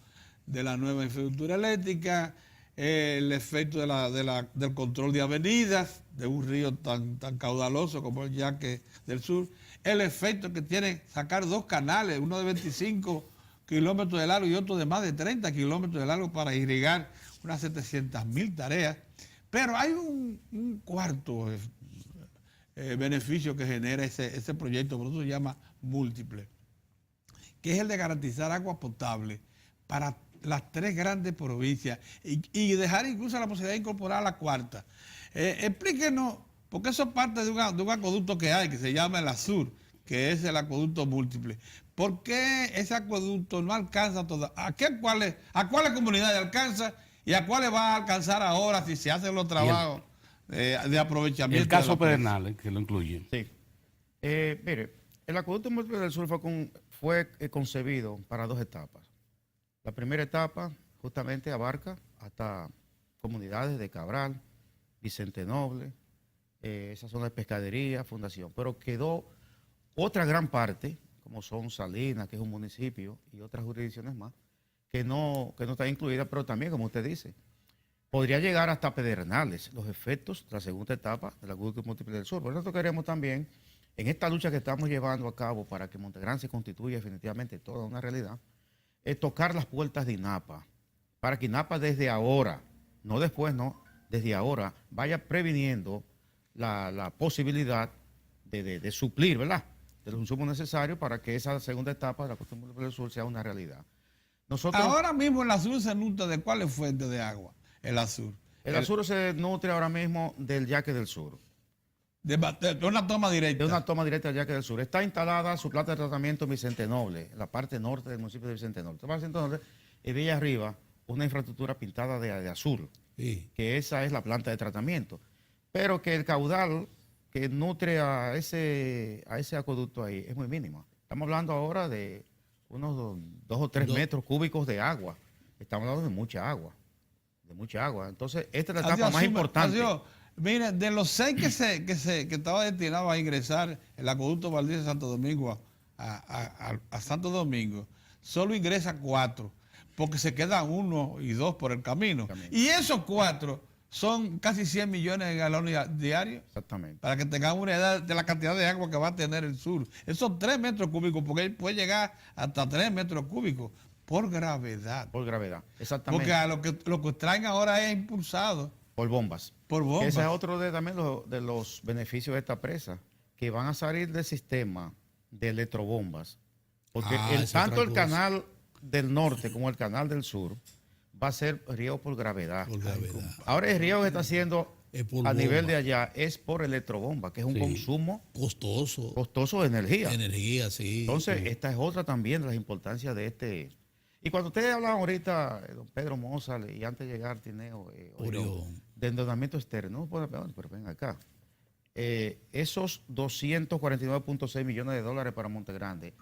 de la nueva infraestructura eléctrica, el efecto del control de avenidas, de un río tan caudaloso como el Yaque del Sur, el efecto que tiene sacar dos canales, uno de 25 kilómetros de largo y otro de más de 30 kilómetros de largo para irrigar unas 700.000 tareas. Pero hay un cuarto beneficio que genera ese proyecto, por eso se llama múltiple, que es el de garantizar agua potable para las 3 grandes provincias y dejar incluso la posibilidad de incorporar a la cuarta. Explíquenos, porque eso es parte de un acueducto que hay, que se llama el ASUR, que es el acueducto múltiple. ¿Por qué ese acueducto no alcanza todas? ¿A cuáles comunidades alcanza y a cuáles va a alcanzar ahora si se hacen los trabajos de aprovechamiento? El caso Pedernales, que lo incluye. Sí. Mire, el acueducto múltiple del sur fue concebido para 2 etapas. La primera etapa justamente abarca hasta comunidades de Cabral, Vicente Noble, esa zona de pescadería, Fundación, pero quedó otra gran parte, como son Salinas, que es un municipio, y otras jurisdicciones más, que no está incluida, pero también, como usted dice, podría llegar hasta Pedernales, los efectos de la segunda etapa del acueducto múltiple del sur. Por eso queremos también, en esta lucha que estamos llevando a cabo para que Montegrande se constituya definitivamente toda una realidad, es tocar las puertas de INAPA, para que INAPA desde ahora, no después, no, desde ahora, vaya previniendo la posibilidad de suplir, ¿verdad?, de los insumos necesarios para que esa segunda etapa de la Acueducto Múltiple del Sur sea una realidad. Nosotros, ahora mismo el ASUR se nutre de cuáles fuentes de agua, el ASUR. El ASUR se nutre ahora mismo del Yaque del Sur. De una toma directa. De una toma directa del Yaque del Sur. Está instalada su planta de tratamiento en Vicente Noble, en la parte norte del municipio de Vicente Noble. Vicente Noble y de allá arriba una infraestructura pintada de azul, Sí. que esa es la planta de tratamiento. Pero que el caudal que nutre a ese acueducto ahí es muy mínimo. Estamos hablando ahora de unos 2 o 3 metros cúbicos de agua. Estamos hablando de mucha agua. De mucha agua. Entonces, esta es la etapa más importante. Mire, de los 6 que estaba destinado a ingresar el acueducto Valdés de Santo Domingo a Santo Domingo, solo ingresa 4, porque se quedan 1 y 2 por el camino. Y esos 4 son casi 100 millones de galones diarios. Exactamente. Para que tengamos una idea de la cantidad de agua que va a tener el sur. Esos 3 metros cúbicos, porque él puede llegar hasta 3 metros cúbicos por gravedad. Por gravedad, exactamente. Porque lo que traen ahora es impulsado. Por bombas. Por bombas. Ese es otro también de los beneficios de esta presa, que van a salir del sistema de electrobombas. Porque tanto el canal del norte como el canal del sur va a ser riego por gravedad. Por gravedad. Ahora el riego que está haciendo a nivel de allá es por electrobomba, que es un consumo costoso de energía. Energía, sí. Entonces, esta es otra también de las importancias de este. Y cuando ustedes hablaban ahorita, don Pedro Moza, y antes de llegar Tineo, de endeudamiento externo, pero ven acá. Esos 249.6 millones de dólares para Montegrande,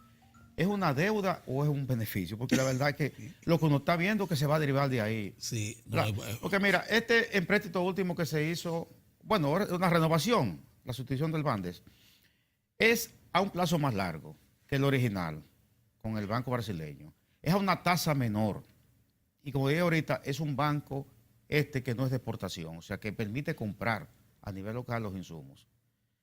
¿es una deuda o es un beneficio? Porque la verdad es que lo que uno está viendo es que se va a derivar de ahí. Sí. Porque mira, este empréstito último que se hizo, bueno, una renovación, la sustitución del Bandes, es a un plazo más largo que el original con el banco brasileño. Es a una tasa menor. Y como dije ahorita, es un banco que no es de exportación, o sea, que permite comprar a nivel local los insumos.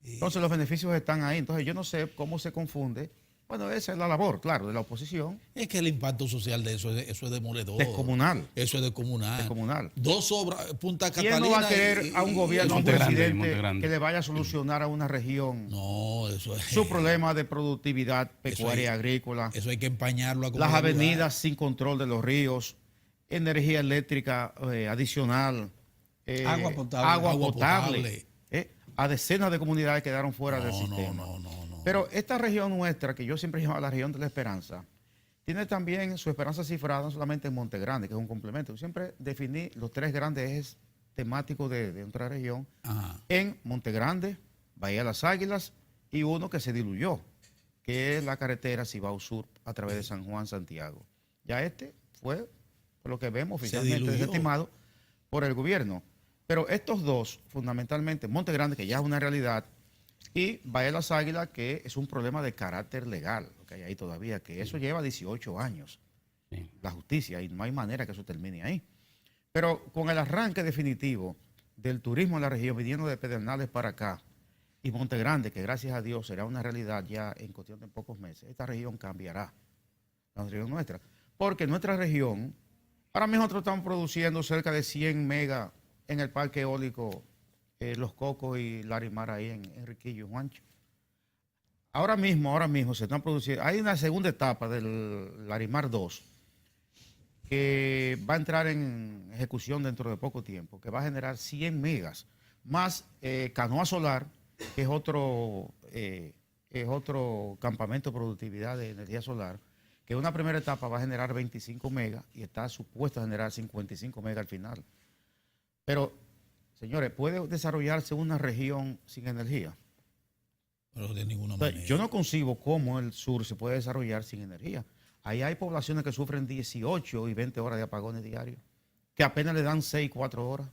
Entonces los beneficios están ahí. Entonces yo no sé cómo se confunde. Bueno, esa es la labor, claro, de la oposición. Es que el impacto social de eso es demoledor. Descomunal. Eso es descomunal. Descomunal. 2 obras, Punta Catalina. ¿Quién no va a querer a un gobierno, a un presidente que le vaya a solucionar a una región eso es, su problema de productividad pecuaria y agrícola? Eso hay que empañarlo. Las avenidas sin control de los ríos, energía eléctrica adicional, agua potable. A decenas de comunidades quedaron fuera del sistema. Pero esta región nuestra, que yo siempre llamo la región de la esperanza, tiene también su esperanza cifrada no solamente en Montegrande, que es un complemento. Yo siempre definí los 3 grandes ejes temáticos de nuestra región en Montegrande, Bahía de las Águilas y uno que se diluyó, que es la carretera Cibao Sur a través de San Juan, Santiago. Ya fue, por lo que vemos, oficialmente desestimado por el gobierno. Pero estos 2, fundamentalmente, Montegrande, que ya es una realidad, y Bahía de las Águilas, que es un problema de carácter legal. lo que hay ahí todavía, que eso lleva 18 años, Sí. la justicia, y no hay manera que eso termine ahí. Pero con el arranque definitivo del turismo en la región, viniendo de Pedernales para acá, y Monte Grande, que gracias a Dios será una realidad ya en cuestión de pocos meses, esta región cambiará, la región nuestra. Porque nuestra región, ahora mismo nosotros estamos produciendo cerca de 100 megas en el parque eólico Los Cocos y Larimar ahí en Enriquillo, Juancho. Ahora mismo se están produciendo, hay una segunda etapa del Larimar 2 que va a entrar en ejecución dentro de poco tiempo, que va a generar 100 megas, más Canoa Solar, que es otro campamento de productividad de energía solar, que una primera etapa va a generar 25 megas y está supuesto a generar 55 megas al final. Pero, señores, ¿puede desarrollarse una región sin energía? Pero de ninguna Entonces, manera. yo no concibo cómo el sur se puede desarrollar sin energía. Ahí hay poblaciones que sufren 18 y 20 horas de apagones diarios, que apenas le dan 6, 4 horas.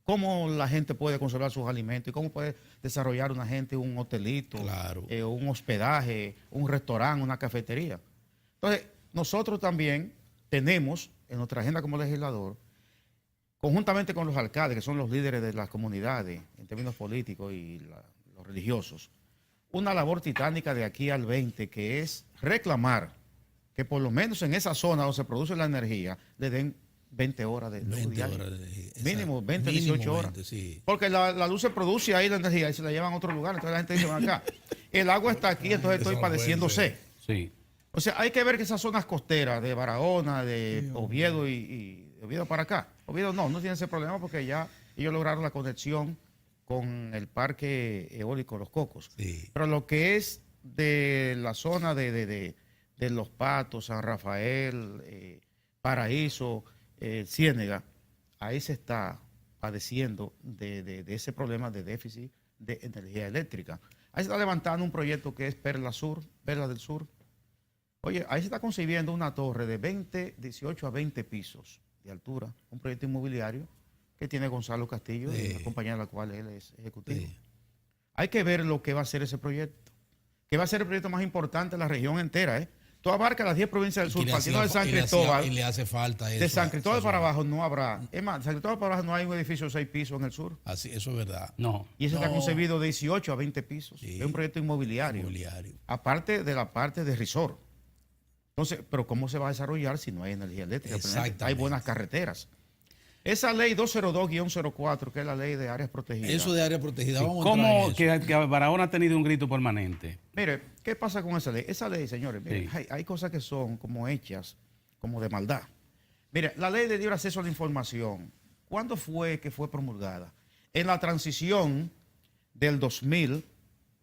¿Cómo la gente puede conservar sus alimentos? ¿Y cómo puede desarrollar una gente un hotelito, Claro. un hospedaje, un restaurante, una cafetería? Entonces, nosotros también tenemos en nuestra agenda como legislador, conjuntamente con los alcaldes, que son los líderes de las comunidades en términos políticos y los religiosos, una labor titánica de aquí al 20, que es reclamar que por lo menos en esa zona donde se produce la energía le den 20 horas de luz 20 diaria. horas de energía. Mínimo, Exacto. 20, Mínimo 18 horas. 20, sí. Porque la luz se produce ahí, la energía, y se la llevan a otro lugar. Entonces la gente dice, "Ven acá, el agua está aquí, entonces Eso estoy no padeciendo puede sed". Sí. O sea, hay que ver que esas zonas costeras de Barahona, de Oviedo y Oviedo para acá. Oviedo no tiene ese problema porque ya ellos lograron la conexión con el parque eólico Los Cocos. Sí. Pero lo que es de la zona de Los Patos, San Rafael, Paraíso, Ciénega, ahí se está padeciendo de ese problema de déficit de energía eléctrica. Ahí se está levantando un proyecto que es Perla del Sur. Oye, ahí se está concibiendo una torre de 18 a 20 pisos de altura, un proyecto inmobiliario que tiene Gonzalo Castillo, Sí. la compañía de la cual él es ejecutivo. Sí. Hay que ver lo que va a ser ese proyecto, que va a ser el proyecto más importante de la región entera. Tú abarca las 10 provincias del sur, Y le partiendo de hacía- San y le hacía- Cristóbal. Y le hace falta eso. De San Cristóbal esa para zona. abajo no habrá. Es más, de San Cristóbal para abajo no hay un edificio de 6 pisos en el sur. Así, eso es verdad. No. Y ese está No. concebido de 18 a 20 pisos. Sí. Es un proyecto inmobiliario. Inmobiliario. Aparte de la parte de resort. Entonces, pero ¿cómo se va a desarrollar si no hay energía eléctrica? Exactamente. Hay buenas carreteras. Esa ley 202-04, que es la ley de áreas protegidas. Eso de área protegida. Vamos a entrar ¿Cómo en eso. que Barahona ha tenido un grito permanente? Mire, ¿qué pasa con esa ley? Esa ley, señores, mire, Sí. hay cosas que son como hechas, como de maldad. Mire, la ley de libre acceso a la información, ¿cuándo fue que fue promulgada? En la transición del 2000,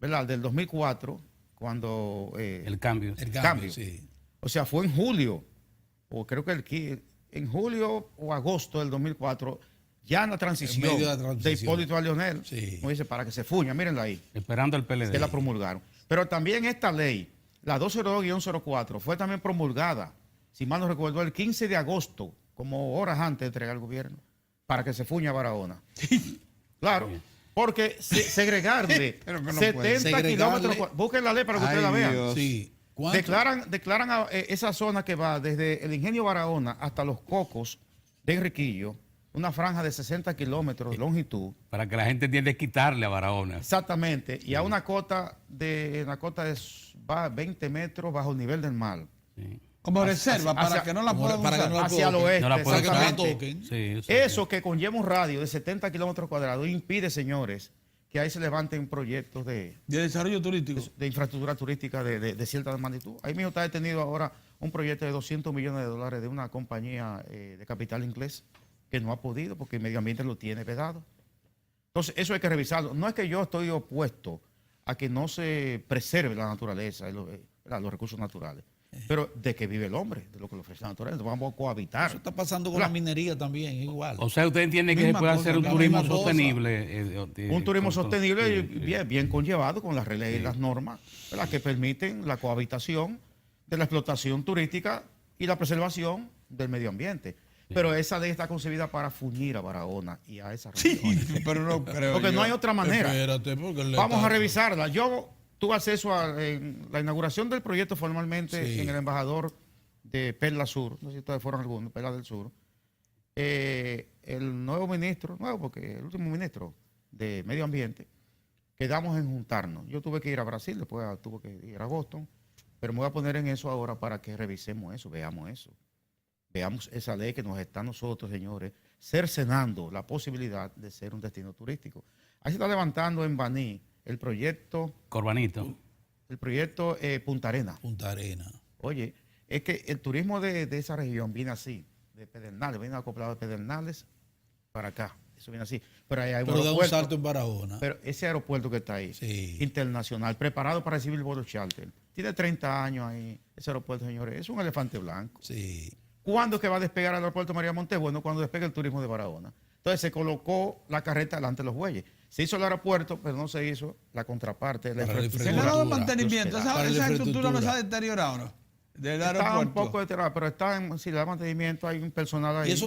¿verdad? Del 2004, cuando... El cambio. El cambio. cambio, sí. O sea, fue en julio, o creo que en julio o agosto del 2004, ya en la transición, En medio de la transición. Hipólito a Leonel, Sí. como dice, para que se fuña, mírenla ahí, Esperando al PLD. que la promulgaron. Pero también esta ley, la 202-04, fue también promulgada, si mal no recuerdo, el 15 de agosto, como horas antes de entregar al gobierno, para que se fuña a Barahona. Claro, porque segregarle Pero que no 70 puede. kilómetros, Segregarle- busquen la ley para que Ay, ustedes la vean. Dios. Sí. ¿Cuánto? Declaran esa zona que va desde el Ingenio Barahona hasta Los Cocos de Enriquillo, una franja de 60 kilómetros de longitud, Para que la gente entienda es quitarle a Barahona. exactamente, y a una cota va 20 metros bajo el nivel del mar, Sí. Como reserva, para hacia- que no la como puedan para que usar. no la hacia el toquen. oeste, No la pueden Para que no la exactamente. toquen. Sí, sí. Eso que conlleva un radio de 70 kilómetros cuadrados impide, señores, que ahí se levanten proyectos de desarrollo turístico. infraestructura turística de cierta magnitud. Ahí mismo está detenido ahora un proyecto de $200 millones de una compañía de capital inglés que no ha podido porque el medio ambiente lo tiene vedado. Entonces, eso hay que revisarlo. No es que yo estoy opuesto a que no se preserve la naturaleza y los recursos naturales, pero de que vive el hombre, de lo que le ofrece la naturaleza. Vamos a cohabitar. Eso está pasando con Claro. la minería también, igual. O sea, usted entiende que se Misma puede cosa, hacer un la turismo misma cosa. sostenible. Un turismo con- sostenible sí, sí. bien conllevado con las reglas y las normas, ¿verdad?, que permiten la cohabitación de la explotación turística y la preservación del medio ambiente. Pero esa ley está concebida para fuñir a Barahona y a esa región. Pero no creo Porque yo. no hay otra manera. Espérate, porque Vamos a revisarla. Yo tuve acceso a la inauguración del proyecto formalmente Sí. en el embajador de Perla Sur, no sé si ustedes fueron algunos, Perla del Sur. El nuevo ministro, porque el último ministro de Medio Ambiente, quedamos en juntarnos. Yo tuve que ir a Brasil, después tuve que ir a Boston, pero me voy a poner en eso ahora para que revisemos eso, veamos eso. Veamos esa ley que nos está a nosotros, señores, cercenando la posibilidad de ser un destino turístico. Ahí se está levantando en Baní el proyecto Corbanito. Punta Arena. Punta Arena. Oye, es que el turismo de esa región viene así, de Pedernales, viene acoplado de Pedernales para acá. Eso viene así. Pero ahí hay un Pero da un aeropuerto. salto en Barahona. Pero ese aeropuerto que está ahí, Sí. internacional, preparado para recibir vuelos charter, tiene 30 años ahí. Ese aeropuerto, señores, es un elefante blanco. Sí. ¿Cuándo es que va a despegar el aeropuerto María Montes? Bueno, cuando despegue el turismo de Barahona. Entonces se colocó la carreta delante de los bueyes. Se hizo el aeropuerto, pero no se hizo la contraparte, la Para la Se le ha infraestructura. dado infraestructura. mantenimiento. Para la Esa estructura no se infraestructura. ha deteriorado, ¿no? Del Está un aeropuerto. poco deteriorado, pero está en, si le da mantenimiento, hay un personal ahí. Y eso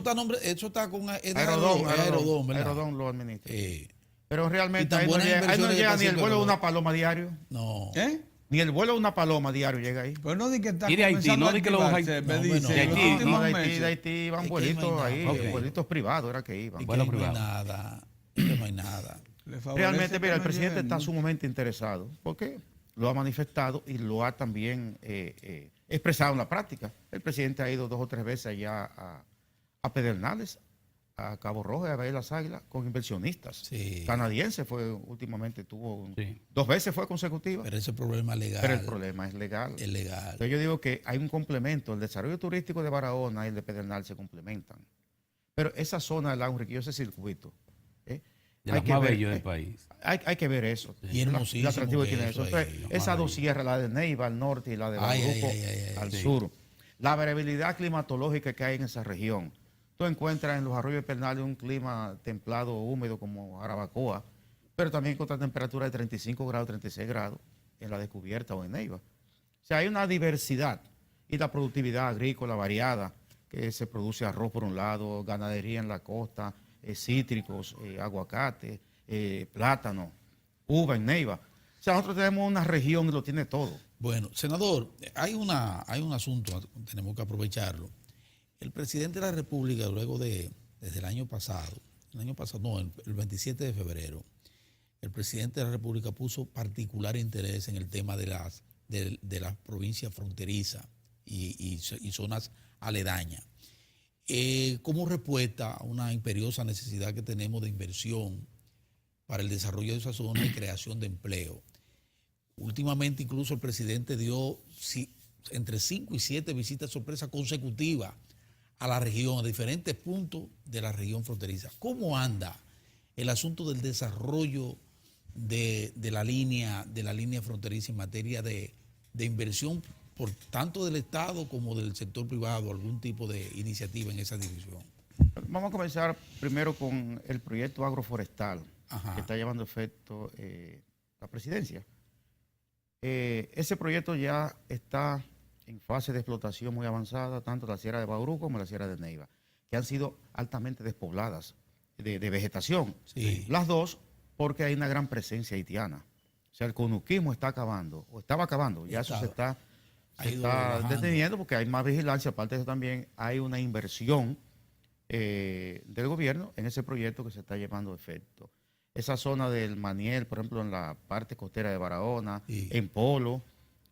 está con Aerodón, ¿verdad? Aerodón lo administra. Eh, Pero Y realmente tan ahí no buenas llega, ahí no inversiones llega está ni el haciendo vuelo de el una paloma diario. no. ¿Eh? Ni el vuelo de una paloma diario llega ahí. Pues no di que está Y de Haití, comenzando no a di que los activarse, No, me hombre, dice, no. De en los Haití, últimos De meses. Haití iban Es que vuelitos no hay ahí, nada. Ok. vuelitos privados era que iban. Es que Bueno, no hay privado. nada. Es que no hay nada. Le favorece Realmente, que mira, el no presidente lleguen, está ¿no? sumamente interesado porque lo ha manifestado y lo ha también expresado en la práctica. El presidente ha ido 2 o 3 veces allá a Pedernales, a Cabo Rojo, a ver las Águilas, con inversionistas. Sí. Canadiense fue últimamente, tuvo Sí. 2 veces fue consecutiva, Pero ese problema legal. pero el problema es legal. es legal. Entonces yo digo que hay un complemento, el desarrollo turístico de Barahona y el de Pedernal se complementan. Pero esa zona del lago Enriquillo, ese circuito, De hay los que más ver, bellos del país. hay que ver eso. Y hermosísimo El atractivo que que tiene eso eso. ahí, Entonces, lo esas más dos bello. sierras, la de Neiva al norte y la de Ay, Bauruco al sí. sur, la variabilidad climatológica que hay en esa región. Tú encuentras en los arroyos Pedernales un clima templado, húmedo como Jarabacoa, pero también encuentras temperaturas de 35 grados, 36 grados en la descubierta o en Neiva. O sea, hay una diversidad y la productividad agrícola variada, que se produce arroz por un lado, ganadería en la costa, cítricos, aguacate, plátano, uva en Neiva. O sea, nosotros tenemos una región que lo tiene todo. Bueno, senador, hay un asunto, tenemos que aprovecharlo. El presidente de la República, desde el año pasado, no, el 27 de febrero, el presidente de la República puso particular interés en el tema de las provincias fronterizas y zonas aledañas. Como respuesta a una imperiosa necesidad que tenemos de inversión para el desarrollo de esa zona y creación de empleo. Últimamente incluso el presidente dio entre 5 y 7 visitas sorpresas consecutivas a la región, a diferentes puntos de la región fronteriza. ¿Cómo anda el asunto del desarrollo de la línea fronteriza en materia de inversión por tanto del Estado como del sector privado, algún tipo de iniciativa en esa dirección? Vamos a comenzar primero con el proyecto agroforestal Ajá. que está llevando efecto la presidencia. Ese proyecto ya está en fase de explotación muy avanzada, tanto la Sierra de Bauruco como la Sierra de Neiva, que han sido altamente despobladas de vegetación. Sí. Las dos porque hay una gran presencia haitiana. O sea, el conuquismo está acabando, o estaba acabando, ya eso se está Ha ido está bajando. deteniendo porque hay más vigilancia. Aparte de eso también hay una inversión del gobierno en ese proyecto que se está llevando a efecto. Esa zona del Maniel, por ejemplo, en la parte costera de Barahona, Sí. en Polo,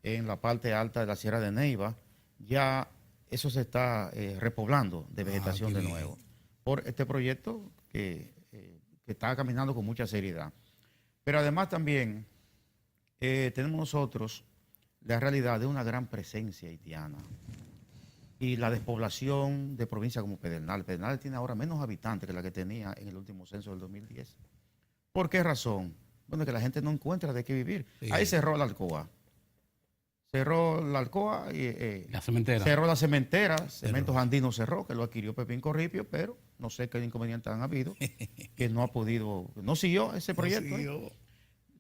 en la parte alta de la Sierra de Neiva, ya eso se está repoblando de vegetación qué de bien. nuevo. Por este proyecto que está caminando con mucha seriedad. Pero además también tenemos nosotros la realidad de una gran presencia haitiana y la despoblación de provincias como Pedernales. Pedernales tiene ahora menos habitantes que la que tenía en el último censo del 2010. ¿Por qué razón? Bueno, que la gente no encuentra de qué vivir. Sí. Ahí cerró la Alcoa. Cerró la Alcoa y La cementera. cerró la cementera. Cementos Andinos cerró, que lo adquirió Pepín Corripio, pero no sé qué inconvenientes han habido, que no ha podido, no siguió ese proyecto.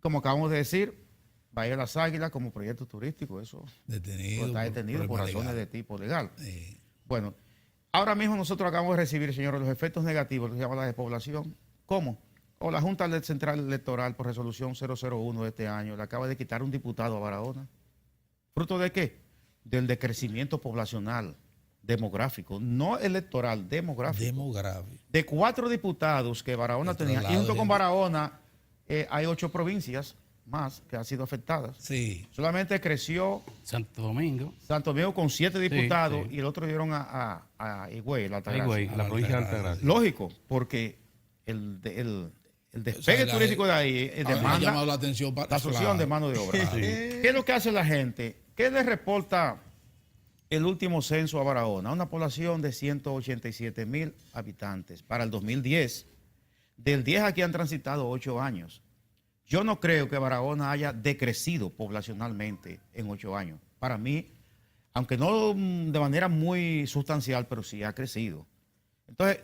Como acabamos de decir, Bahía de las Águilas como proyecto turístico, eso Detenido. está detenido por problema razones de legal. tipo legal. Sí. Bueno, ahora mismo nosotros acabamos de recibir, señores, los efectos negativos, lo que se llama la despoblación. ¿Cómo? o la Junta Central Electoral por resolución 001 de este año le acaba de quitar un diputado a Barahona. ¿Fruto de qué? Del decrecimiento poblacional, demográfico, no electoral, demográfico. Demográfico. De 4 diputados que Barahona El tenía, y traslado junto de con gente. Barahona hay 8 provincias más que han sido afectadas. Sí. Solamente creció Santo Domingo, Santo Domingo con 7 diputados sí. y el otro dieron a Higüey, la ahí, Altagracia. güey, la provincia de Altagracia. Lógico, porque el despegue la- turístico de ahí Ha demanda llamado la atención para la asunción de mano de obra. ¿Qué es lo que hace la gente? ¿Qué le reporta el último censo a Barahona? Una población de 187,000 habitantes para el 2010. Del 10 aquí han transitado 8 años. Yo no creo que Barahona haya decrecido poblacionalmente en 8 años. Para mí, aunque no de manera muy sustancial, pero sí ha crecido. Entonces,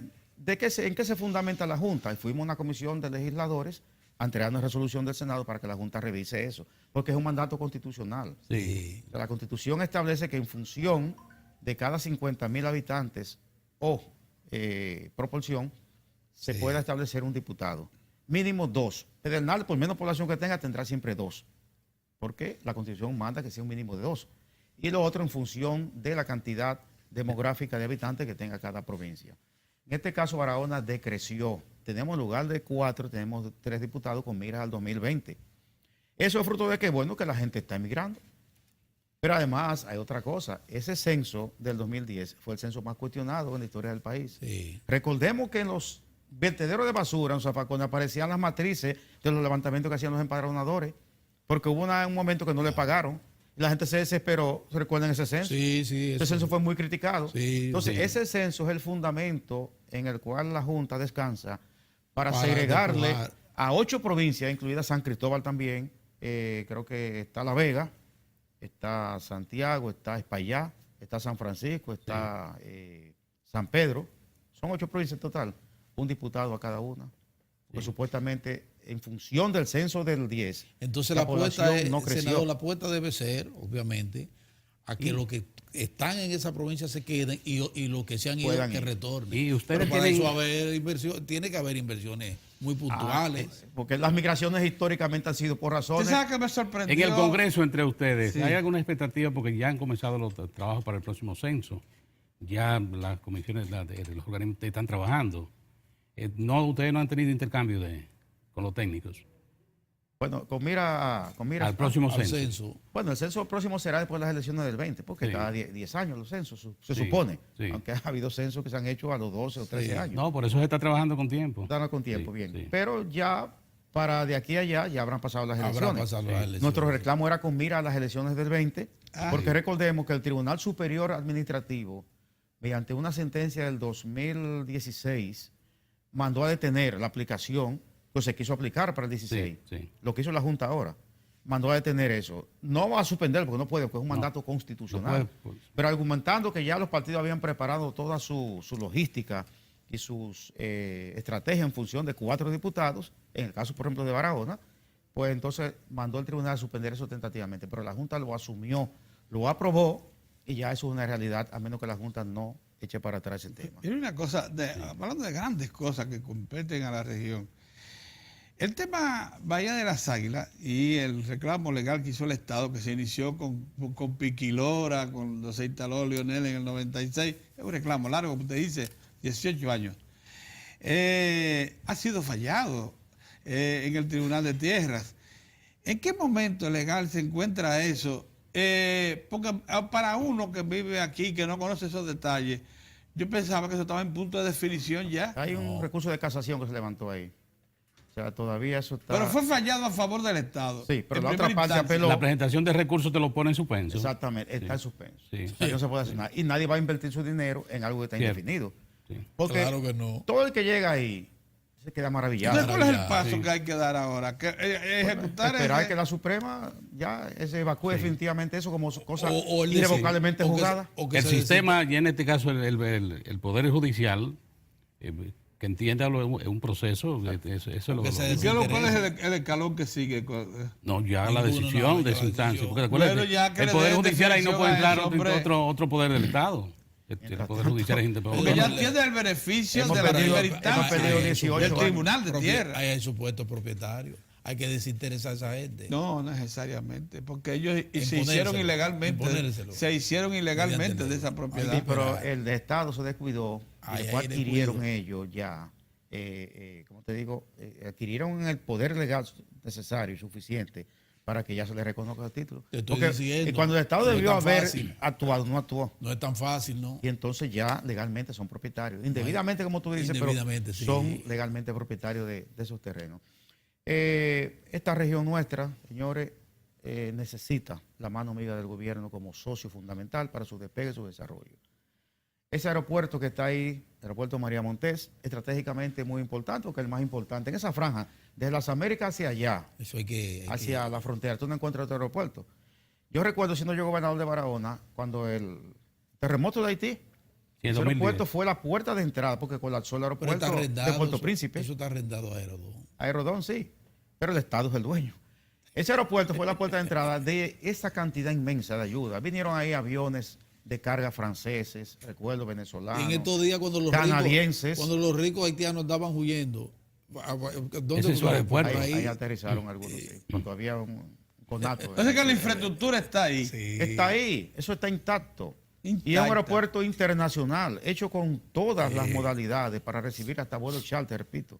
¿en qué se fundamenta la Junta? Y fuimos a una comisión de legisladores a entregar una resolución del Senado para que la Junta revise eso, porque es un mandato constitucional. Sí. O sea, la Constitución establece que en función de cada 50,000 habitantes o proporción, se pueda establecer un diputado. Mínimo 2. Pedernal, por menos población que tenga, tendrá siempre 2. Porque la Constitución manda que sea un mínimo de 2. Y lo otro en función de la cantidad demográfica de habitantes que tenga cada provincia. En este caso, Barahona decreció. Tenemos en lugar de 4, tenemos 3 diputados con miras al 2020. Eso es fruto de que, bueno, que la gente está emigrando. Pero además hay otra cosa. Ese censo del 2010 fue el censo más cuestionado en la historia del país. Sí. Recordemos que en los vertederos de basura, en zafacones, aparecían las matrices de los levantamientos que hacían los empadronadores, porque hubo un momento que no le pagaron. Y la gente se desesperó. ¿Recuerdan ese censo? Sí, sí. Ese censo fue muy criticado. Sí, Entonces, sí. ese censo es el fundamento en el cual la Junta descansa para Para segregarle depurar. a 8 provincias, incluida San Cristóbal también. Creo que está La Vega, está Santiago, está Espaillá, está San Francisco, está San Pedro. Son 8 provincias en total. Un diputado a cada una. Pues supuestamente, en función del censo del 10, Entonces la la apuesta población es, no creció. senador, la apuesta debe ser, obviamente, a que los que están en esa provincia se queden y los que se han ido Puedan que ir. retornen. Y ustedes Pero para tienen- eso tiene que haber inversiones muy puntuales. Porque las migraciones históricamente han sido por ¿Usted razones. sabe que me sorprendió? En el Congreso, entre ustedes, Sí. ¿hay alguna expectativa? Porque ya han comenzado los trabajos para el próximo censo. Ya las comisiones de los organismos están trabajando. Ustedes no han tenido intercambio con los técnicos Bueno, con mira al próximo Al censo. censo. Bueno, el censo próximo será después de las elecciones del 20, porque Sí. cada 10 años los censos, se Sí, supone. sí. Aunque ha habido censos que se han hecho a los 12 o 13 años. No, por eso se está trabajando con tiempo. Están con tiempo, Sí, bien. sí. Pero ya, para de aquí a allá, ya habrán pasado las Habrá elecciones. pasado las elecciones. Nuestro reclamo era con mira a las elecciones del 20, Ay. porque recordemos que el Tribunal Superior Administrativo, mediante una sentencia del 2016, mandó a detener la aplicación que se quiso aplicar para el 16. Sí, sí. Lo que hizo la Junta ahora. Mandó a detener eso. No va a suspender porque no puede, porque es un mandato constitucional. No puede, pues. Pero argumentando que ya los partidos habían preparado toda su logística y sus estrategias en función de 4 diputados, en el caso, por ejemplo, de Barahona, pues entonces mandó el tribunal a suspender eso tentativamente. Pero la Junta lo asumió, lo aprobó y ya eso es una realidad, a menos que la Junta no eche para atrás el tema. Y una cosa, hablando de grandes cosas que competen a la región, el tema Bahía de las Águilas y el reclamo legal que hizo el Estado, que se inició con Piquilora, con los instaló Lionel en el 96, es un reclamo largo, como usted dice, 18 años. Ha sido fallado en el Tribunal de Tierras. ¿En qué momento legal se encuentra eso? Porque para uno que vive aquí, que no conoce esos detalles, yo pensaba que eso estaba en punto de definición ya. Hay un recurso de casación que se levantó ahí. O sea, todavía eso está... Pero fue fallado a favor del Estado. Sí, pero en la otra primera parte instancia. apeló. La presentación de recursos te lo pone en suspenso. Exactamente, está en suspenso. Sí. O sea, no se puede hacer nada. Y nadie va a invertir su dinero en algo que está Cierto. indefinido. Sí. Porque Claro que no. todo el que llega ahí se queda maravillado. Entonces, ¿cuál es el Maravillado, paso sí. que hay que dar ahora? Que, ejecutar Esperar ese- que la Suprema ya se evacúe definitivamente eso como cosa O el irrevocablemente decir, juzgada. o que El se sistema, y en este caso el Poder Judicial, que entienda es un proceso, eso es lo Que que... se ¿Y qué es lo- ¿Cuál es desinteresa. el escalón que sigue? No, ya Ninguno, la decisión no, de ya esa la instancia. decisión. Porque recuérdate, Bueno, ya que el le Poder den Judicial ahí no definición puede a entrar eso, hombre. otro poder del Estado. El Poder Judicial es Porque independiente. ya tiene el beneficio Hemos de la perdido- primera hemos perdido instancia 18 del años. Tribunal de Tierra. Ahí hay supuestos propietarios. Hay que desinteresar a esa gente. No necesariamente, porque ellos se Imponérselo, hicieron ilegalmente, imponérselo. se hicieron ilegalmente Mediante de esa ley. propiedad. Sí, pero el de Estado se descuidó y Ahí después hay adquirieron descuido. ellos ya, como te digo, adquirieron el poder legal necesario y suficiente para que ya se les reconozca el título. Te estoy Porque diciendo, cuando el Estado no es debió tan haber fácil. actuado, no actuó. No es tan fácil, ¿no? Y entonces ya legalmente son propietarios. Indebidamente, como tú dices, pero Indebidamente, sí. son legalmente propietarios de esos terrenos. Esta región nuestra, señores, necesita la mano amiga del gobierno como socio fundamental para su despegue y su desarrollo. Ese aeropuerto que está ahí, el aeropuerto María Montés, estratégicamente muy importante, porque es el más importante. En esa franja, desde las Américas hacia allá, Eso hay que... hacia la frontera, tú no encuentras otro aeropuerto. Yo recuerdo, siendo yo gobernador de Barahona, cuando el terremoto de Haití, Sí, en ese aeropuerto 2010. fue la puerta de entrada, porque colapsó el Pero aeropuerto está arrendado. de Puerto eso- Príncipe. Eso está arrendado a Aerodón. Aerodón, sí, pero el Estado es el dueño. Ese aeropuerto fue la puerta de entrada de esa cantidad inmensa de ayuda. Vinieron ahí aviones de carga franceses, recuerdo, venezolanos. Y en estos días canadienses. cuando los ricos haitianos andaban huyendo, ¿dónde Ese es su fue? aeropuerto. ahí aterrizaron algunos, sí, cuando había un conato. Entonces que la infraestructura está ahí. Sí. Está ahí, eso está intacto. Y es Intacta. un aeropuerto internacional, hecho con todas las modalidades para recibir hasta vuelos charter, repito.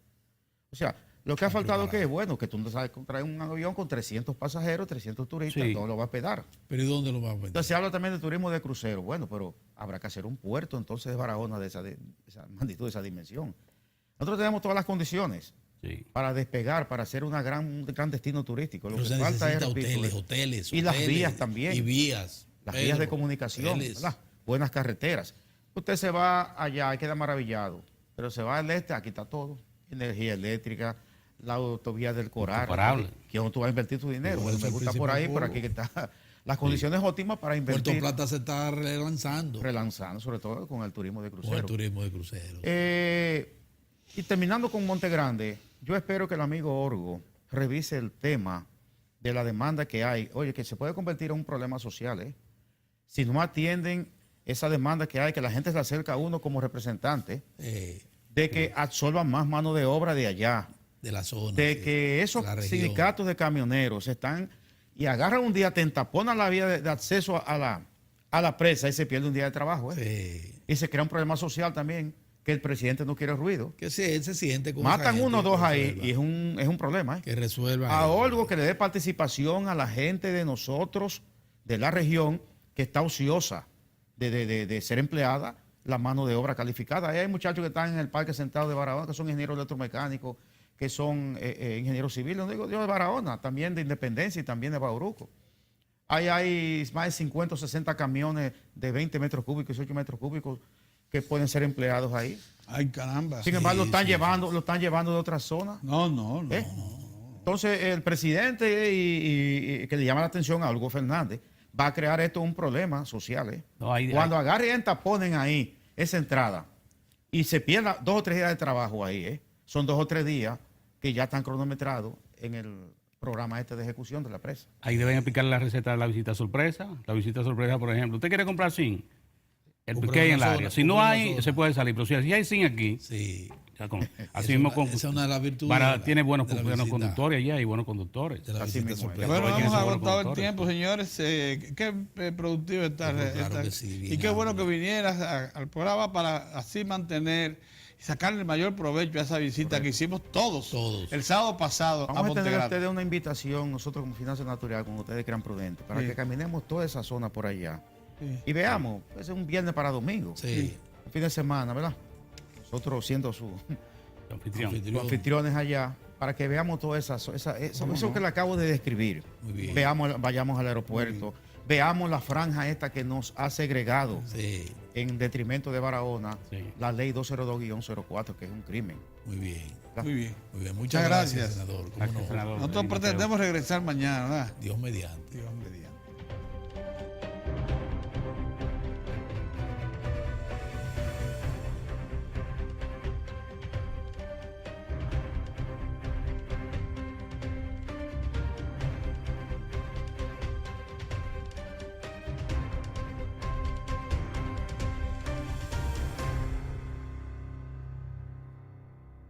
O sea, lo que ha faltado que es bueno, que tú no sabes traer un avión con 300 pasajeros, 300 turistas, Sí. todo lo va a hospedar. Pero ¿y dónde lo van a vender? Entonces se habla también de turismo de crucero. Bueno, pero habrá que hacer un puerto entonces de Barahona de esa magnitud, de esa dimensión. Nosotros tenemos todas las condiciones Sí. para despegar, para hacer un gran destino turístico. Lo Pero que se falta es, necesita repito, hoteles. y las hoteles, vías también. Y vías. las Pedro, vías de comunicación, hoteles. ¿verdad? Buenas carreteras. Usted se va allá y queda maravillado, pero se va al este, aquí está todo. Energía eléctrica, la autovía del Coral. Incomparable. Que donde tú vas a invertir tu dinero. Pero Bueno, es me el gusta por ahí, principal por aquí que está las condiciones óptimas para Puerto invertir, Plata se está relanzando relanzando, sobre todo con el turismo de con crucero. el turismo de crucero. Y terminando con Monte Grande, yo espero que el amigo Orgo revise el tema de la demanda que hay. Oye, que se puede convertir en un problema social, ¿eh? Si no atienden esa demanda que hay, que la gente se acerca a uno como representante, de que absorban más mano de obra de allá, De la zona. de sí, que esos la región. sindicatos de camioneros están y agarran un día, te entaponan la vía de acceso a la presa y se pierde un día de trabajo, ¿eh? Sí. Y se crea un problema social también, que el presidente no quiere ruido. Que él se siente con esa Matan gente, uno o dos que ahí resuelva, y es un problema, ¿eh? que resuelva. A eso. Olgo que le dé participación a la gente de nosotros, de la región, que está ociosa de ser empleada, la mano de obra calificada. Ahí hay muchachos que están en el Parque Central de Barahona, que son ingenieros electromecánicos, que son ingenieros civiles, no digo yo de Barahona, también de Independencia y también de Bauruco. Ahí hay más de 50 o 60 camiones de 20 metros cúbicos y 8 metros cúbicos que pueden ser empleados ahí. Ay, caramba. Sin embargo, lo están llevando de otras zonas. No. ¿Eh? Entonces, el presidente y que le llama la atención a Hugo Fernández va a crear esto un problema social. ¿eh? No, Cuando agarren y entaponen ahí esa entrada y se pierda 2 o 3 días de trabajo ahí, ¿eh? Son 2 o 3 días que ya están cronometrados en el programa este de ejecución de la presa. Ahí deben aplicar la receta de la visita sorpresa. La visita sorpresa, por ejemplo, ¿usted quiere comprar zinc? El Comprar piqué en una el zona, área. Si no comprar una hay, zona. se puede salir. Pero si hay zinc aquí, Sí. ya así mismo con, Esa es una de las virtudes. tiene buenos de la buenos visita- conductores allá y buenos conductores. de la Así visita mismo es. sorpresa. Bueno, Oye, hemos ese buen agotado el conductor, tiempo, señores. Qué productivo está. Claro que sí, bien y qué bueno que amplio. vinieras al programa para así mantener y sacarle el mayor provecho a esa visita que hicimos todos, Todos. el sábado pasado Vamos a a tener Montegrande. ustedes una invitación, nosotros como Finanza Natural, con ustedes que eran prudentes, para Sí. que caminemos toda esa zona por allá Sí. y veamos, es un viernes para domingo, Sí. un fin de semana, ¿verdad? Nosotros siendo sus Anfitrión. Anfitrión. anfitriones allá, para que veamos todo eso que le acabo de describir. Muy bien. Vayamos al aeropuerto, veamos la franja esta que nos ha segregado Sí. en detrimento de Barahona, Sí. la ley 202-04, que es un crimen. Muy bien. Muy bien. Muy bien. Muchas Muchas gracias, gracias. senador. ¿Cómo Gracias, no? senador. Nosotros Mateo. pretendemos regresar mañana, ¿verdad? Dios mediante. Dios mediante.